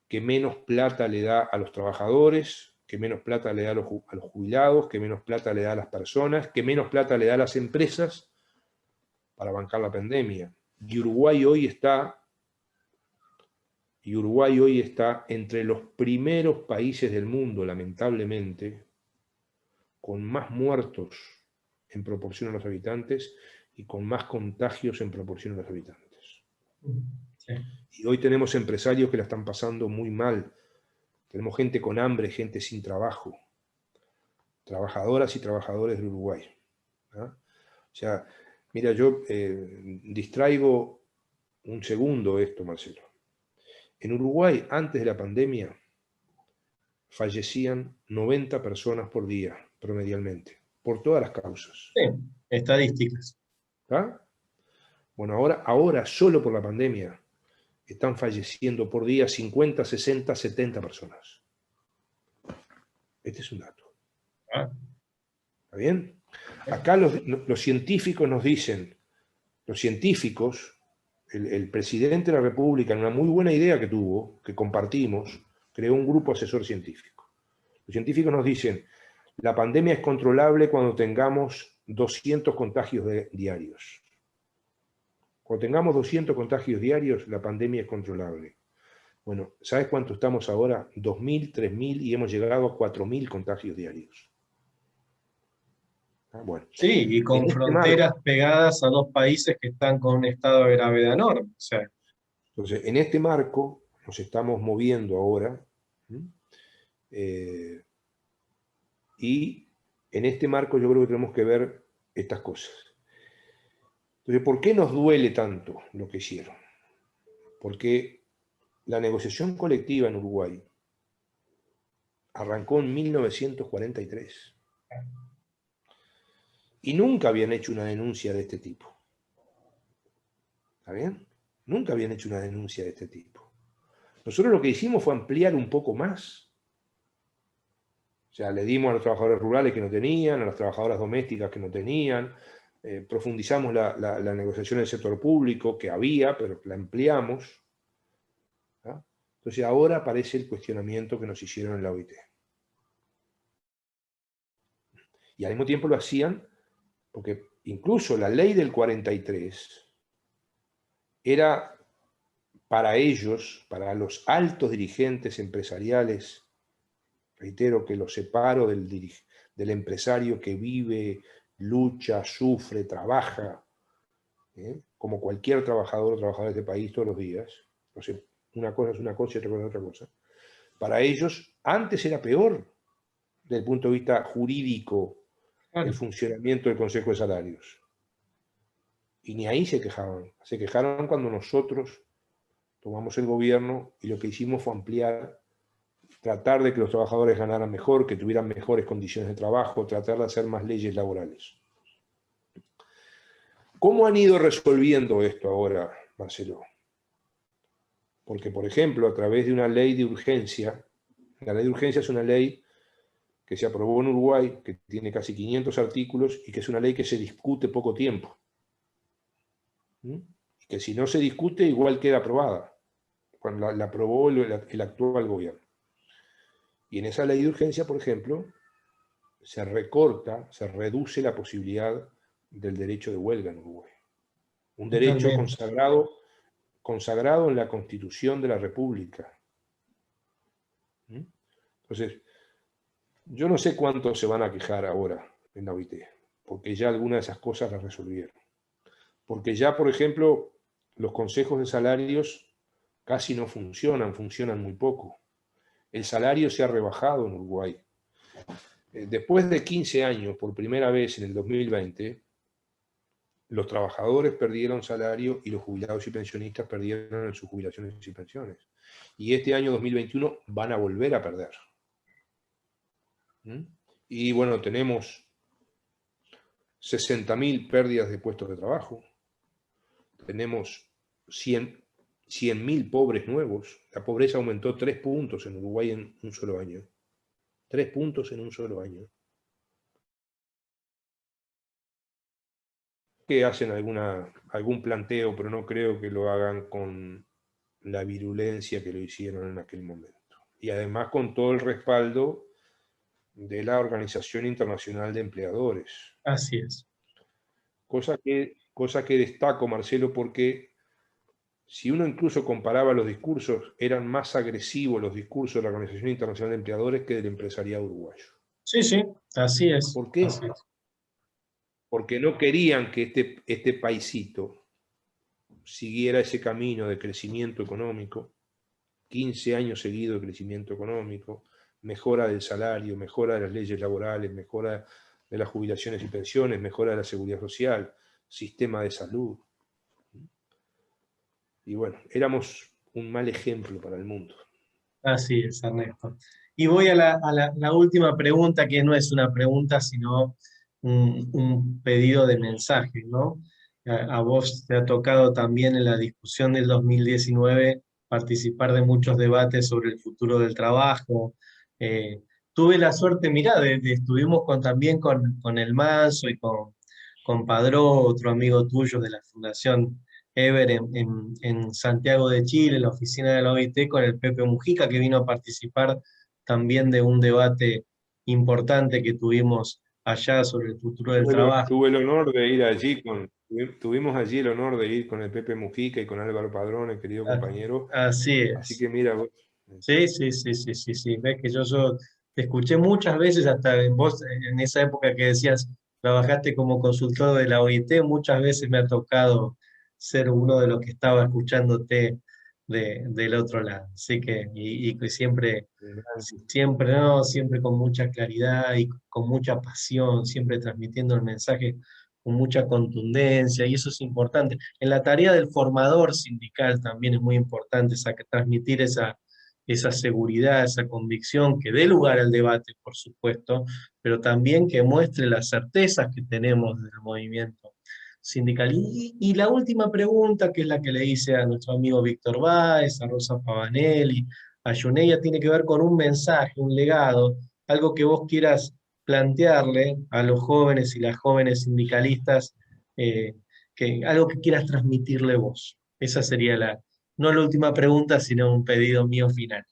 que menos plata le da a los trabajadores, que menos plata le da a los jubilados, que menos plata le da a las personas, que menos plata le da a las empresas para bancar la pandemia. Y Uruguay hoy está entre los primeros países del mundo, lamentablemente, con más muertos en proporción a los habitantes y con más contagios en proporción a los habitantes. Sí. Y hoy tenemos empresarios que la están pasando muy mal. Tenemos gente con hambre, gente sin trabajo, trabajadoras y trabajadores de Uruguay. ¿No? O sea, mira, yo distraigo un segundo esto, Marcelo. En Uruguay, antes de la pandemia, fallecían 90 personas por día, promedialmente, por todas las causas. Sí, estadísticas. ¿Ah? Bueno, ahora solo por la pandemia están falleciendo por día 50, 60, 70 personas. Este es un dato. ¿Está bien? Acá los científicos nos dicen, el presidente de la República, en una muy buena idea que tuvo, que compartimos, creó un grupo asesor científico. Los científicos nos dicen, la pandemia es controlable cuando tengamos 200 contagios diarios. Cuando tengamos 200 contagios diarios, la pandemia es controlable. Bueno, ¿sabes cuánto estamos ahora? 2.000, 3.000 y hemos llegado a 4.000 contagios diarios. Bueno, Sí, y en con este marco, fronteras pegadas a dos países que están con un estado de gravedad enorme. O sea, entonces, en este marco nos estamos moviendo ahora, eh, y en este marco yo creo que tenemos que ver estas cosas. Entonces, ¿por qué nos duele tanto lo que hicieron? Porque la negociación colectiva en Uruguay arrancó en 1943 y nunca habían hecho una denuncia de este tipo. ¿Está bien? Nunca habían hecho una denuncia de este tipo. Nosotros lo que hicimos fue ampliar un poco más. O sea, le dimos a los trabajadores rurales que no tenían, a las trabajadoras domésticas que no tenían, profundizamos la negociación del sector público, que había, pero la ampliamos. ¿Ah? Entonces ahora aparece el cuestionamiento que nos hicieron en la OIT. Y al mismo tiempo lo hacían porque incluso la ley del 43 era para ellos, para los altos dirigentes empresariales, reitero que los separo del empresario que vive, lucha, sufre, trabaja, como cualquier trabajador o trabajadora de este país todos los días. No sé, una cosa es una cosa y otra cosa es otra cosa. Para ellos, antes era peor, desde el punto de vista jurídico, el claro. funcionamiento del Consejo de Salarios. Y ni ahí se quejaban. Se quejaron cuando nosotros tomamos el gobierno y lo que hicimos fue ampliar, tratar de que los trabajadores ganaran mejor, que tuvieran mejores condiciones de trabajo, tratar de hacer más leyes laborales. ¿Cómo han ido resolviendo esto ahora, Marcelo? Porque, por ejemplo, a través de una ley de urgencia, la ley de urgencia es una ley que se aprobó en Uruguay, que tiene casi 500 artículos y que es una ley que se discute poco tiempo. Que si no se discute, igual queda aprobada, cuando la aprobó el actual gobierno. Y en esa ley de urgencia, por ejemplo, se recorta, se reduce la posibilidad del derecho de huelga en Uruguay. Un derecho Totalmente. consagrado en la Constitución de la República. Entonces, yo no sé cuántos se van a quejar ahora en la OIT, porque ya algunas de esas cosas las resolvieron. Porque ya, por ejemplo, los consejos de salarios casi no funcionan, funcionan muy poco. El salario se ha rebajado en Uruguay. Después de 15 años, por primera vez en el 2020, los trabajadores perdieron salario y los jubilados y pensionistas perdieron en sus jubilaciones y pensiones. Y este año 2021 van a volver a perder. Y bueno, tenemos 60.000 pérdidas de puestos de trabajo, tenemos 100.000 pobres nuevos, la pobreza aumentó 3 puntos en Uruguay en un solo año. 3 puntos en un solo año. Que hacen algún planteo, pero no creo que lo hagan con la virulencia que lo hicieron en aquel momento. Y además con todo el respaldo de la Organización Internacional de Empleadores. Así es. Cosa que destaco, Marcelo, porque si uno incluso comparaba los discursos, eran más agresivos los discursos de la Organización Internacional de Empleadores que del empresariado uruguayo. Sí, sí, así es. ¿Por qué? Así es. Porque no querían que este paisito siguiera ese camino de crecimiento económico, 15 años seguidos de crecimiento económico, mejora del salario, mejora de las leyes laborales, mejora de las jubilaciones y pensiones, mejora de la seguridad social, sistema de salud. Y bueno, éramos un mal ejemplo para el mundo. Así es, Ernesto. Y voy a la última pregunta, que no es una pregunta, sino un pedido de mensaje, ¿no? A vos te ha tocado también en la discusión del 2019 participar de muchos debates sobre el futuro del trabajo. Tuve la suerte, mirá, estuvimos también con el Manso y con Padró, otro amigo tuyo de la Fundación Ever en Santiago de Chile, en la oficina de la OIT, con el Pepe Mujica, que vino a participar también de un debate importante que tuvimos allá sobre el futuro del trabajo. Tuve el honor de ir allí Tuvimos allí el honor de ir con el Pepe Mujica y con Álvaro Padrón, querido Ah, compañero. así Así es. que mira, Sí, sí, sí, sí, sí, sí. Ves que yo te escuché muchas veces, hasta vos en esa época que decías, trabajaste como consultor de la OIT, muchas veces me ha tocado ser uno de los que estaba escuchándote del otro lado. Así que, y que siempre, siempre, ¿no? Siempre con mucha claridad y con mucha pasión, siempre transmitiendo el mensaje con mucha contundencia, y eso es importante. En la tarea del formador sindical también es muy importante transmitir esa seguridad, esa convicción, que dé lugar al debate, por supuesto, pero también que muestre las certezas que tenemos del movimiento sindical. Y la última pregunta, que es la que le hice a nuestro amigo Víctor Báez, a Rosa Pavanelli, a Yuneya, tiene que ver con un mensaje, un legado, algo que vos quieras plantearle a los jóvenes y las jóvenes sindicalistas, eh, algo que quieras transmitirle vos. Esa sería no la última pregunta, sino un pedido mío final.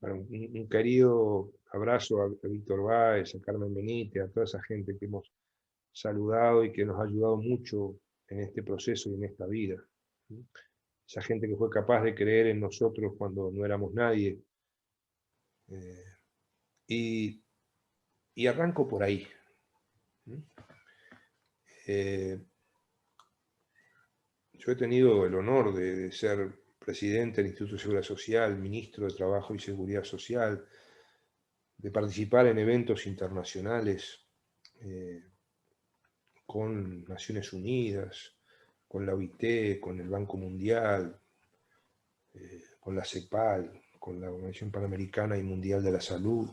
bueno, un querido abrazo a Víctor Báez, a Carmen Benítez, a toda esa gente que hemos saludado y que nos ha ayudado mucho en este proceso y en esta vida. Esa gente que fue capaz de creer en nosotros cuando no éramos nadie. Eh, y, y arranco por ahí. Eh, yo he tenido el honor de ser presidente del Instituto de Seguridad Social, ministro de Trabajo y Seguridad Social, de participar en eventos internacionales con Naciones Unidas, con la OIT, con el Banco Mundial, con la CEPAL, con la Organización Panamericana y Mundial de la Salud.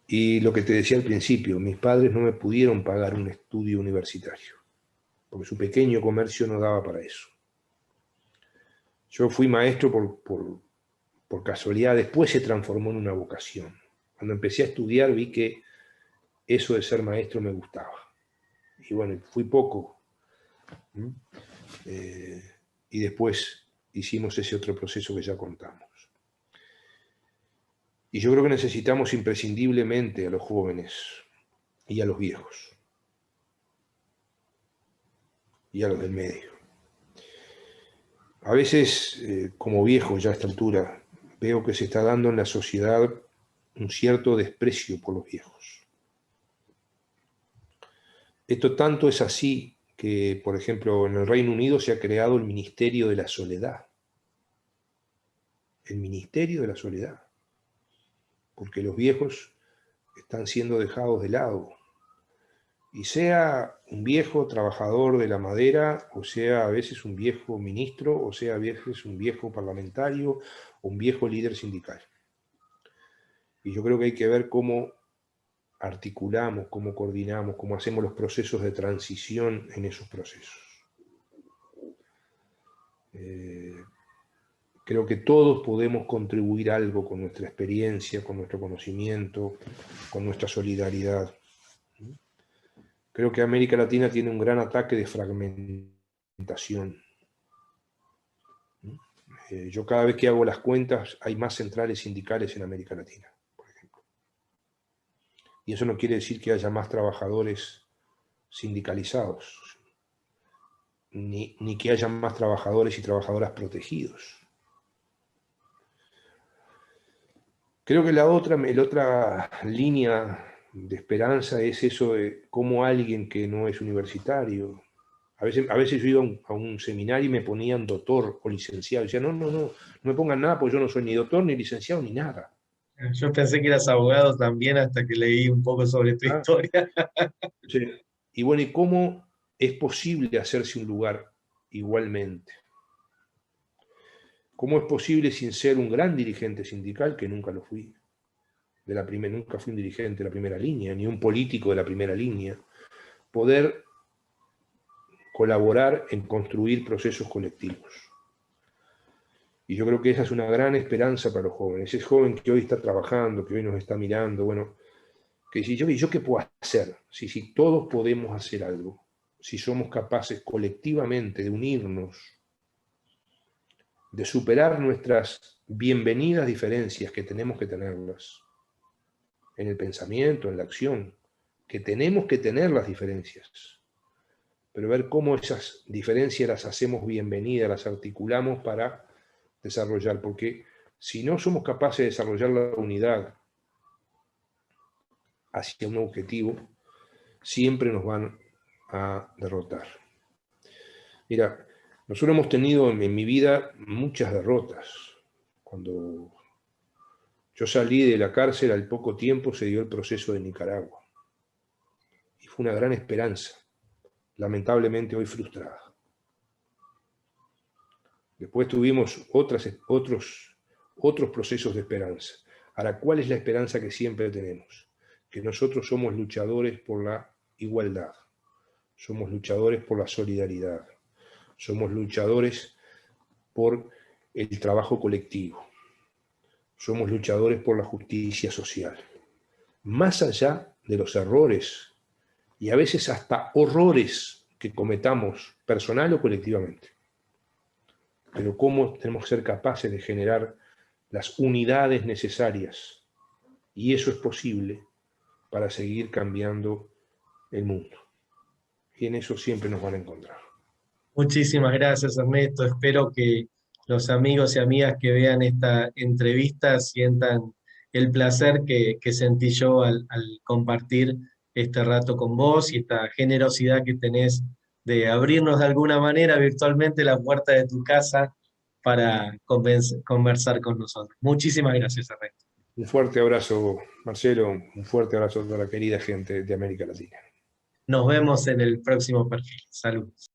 Y lo que te decía al principio, mis padres no me pudieron pagar un estudio universitario, porque su pequeño comercio no daba para eso. Yo fui maestro por casualidad, después se transformó en una vocación. Cuando empecé a estudiar vi que eso de ser maestro me gustaba. Y bueno, fui poco. Y después hicimos ese otro proceso que ya contamos. Y yo creo que necesitamos imprescindiblemente a los jóvenes y a los viejos y a los del medio. A veces, como viejo ya a esta altura, veo que se está dando en la sociedad un cierto desprecio por los viejos. Esto tanto es así que, por ejemplo, en el Reino Unido se ha creado el Ministerio de la Soledad. El Ministerio de la Soledad. Porque los viejos están siendo dejados de lado. Y sea un viejo trabajador de la madera, o sea a veces un viejo ministro, o sea a veces un viejo parlamentario, o un viejo líder sindical. Y yo creo que hay que ver cómo articulamos, cómo coordinamos, cómo hacemos los procesos de transición en esos procesos. Creo que todos podemos contribuir algo con nuestra experiencia, con nuestro conocimiento, con nuestra solidaridad. Creo que América Latina tiene un gran ataque de fragmentación. Yo cada vez que hago las cuentas hay más centrales sindicales en América Latina, por ejemplo. Y eso no quiere decir que haya más trabajadores sindicalizados, ni que haya más trabajadores y trabajadoras protegidos. Creo que la otra línea de esperanza es eso de cómo alguien que no es universitario. A veces yo iba a un seminario y me ponían doctor o licenciado. Y decía, no me pongan nada porque yo no soy ni doctor, ni licenciado, ni nada. Yo pensé que eras abogado también hasta que leí un poco sobre tu ¿Ah? historia. Sí. Y bueno, ¿y cómo es posible hacerse un lugar igualmente? ¿Cómo es posible sin ser un gran dirigente sindical, que nunca lo fui? Nunca fui un dirigente de la primera línea, ni un político de la primera línea, poder colaborar en construir procesos colectivos. Y yo creo que esa es una gran esperanza para los jóvenes. Ese joven que hoy está trabajando, que hoy nos está mirando, bueno, que dice, ¿yo qué puedo hacer? Si todos podemos hacer algo, si somos capaces colectivamente de unirnos, de superar nuestras bienvenidas diferencias, que tenemos que tenerlas, en el pensamiento, en la acción, que tenemos que tener las diferencias, pero ver cómo esas diferencias las hacemos bienvenidas, las articulamos para desarrollar, porque si no somos capaces de desarrollar la unidad hacia un objetivo, siempre nos van a derrotar. Mira, nosotros hemos tenido en mi vida muchas derrotas. Cuando yo salí de la cárcel, al poco tiempo se dio el proceso de Nicaragua. Y fue una gran esperanza, lamentablemente hoy frustrada. Después tuvimos otros procesos de esperanza. Ahora, ¿cuál es la esperanza que siempre tenemos? Que nosotros somos luchadores por la igualdad, somos luchadores por la solidaridad, somos luchadores por el trabajo colectivo, somos luchadores por la justicia social. Más allá de los errores y a veces hasta horrores que cometamos personal o colectivamente. Pero cómo tenemos que ser capaces de generar las unidades necesarias, y eso es posible para seguir cambiando el mundo. Y en eso siempre nos van a encontrar. Muchísimas gracias, Ernesto. Espero que los amigos y amigas que vean esta entrevista sientan el placer que sentí yo al compartir este rato con vos y esta generosidad que tenés de abrirnos de alguna manera virtualmente la puerta de tu casa para conversar con nosotros. Muchísimas gracias, Ernesto. Un fuerte abrazo, Marcelo, un fuerte abrazo a toda la querida gente de América Latina. Nos vemos en el próximo perfil. Saludos.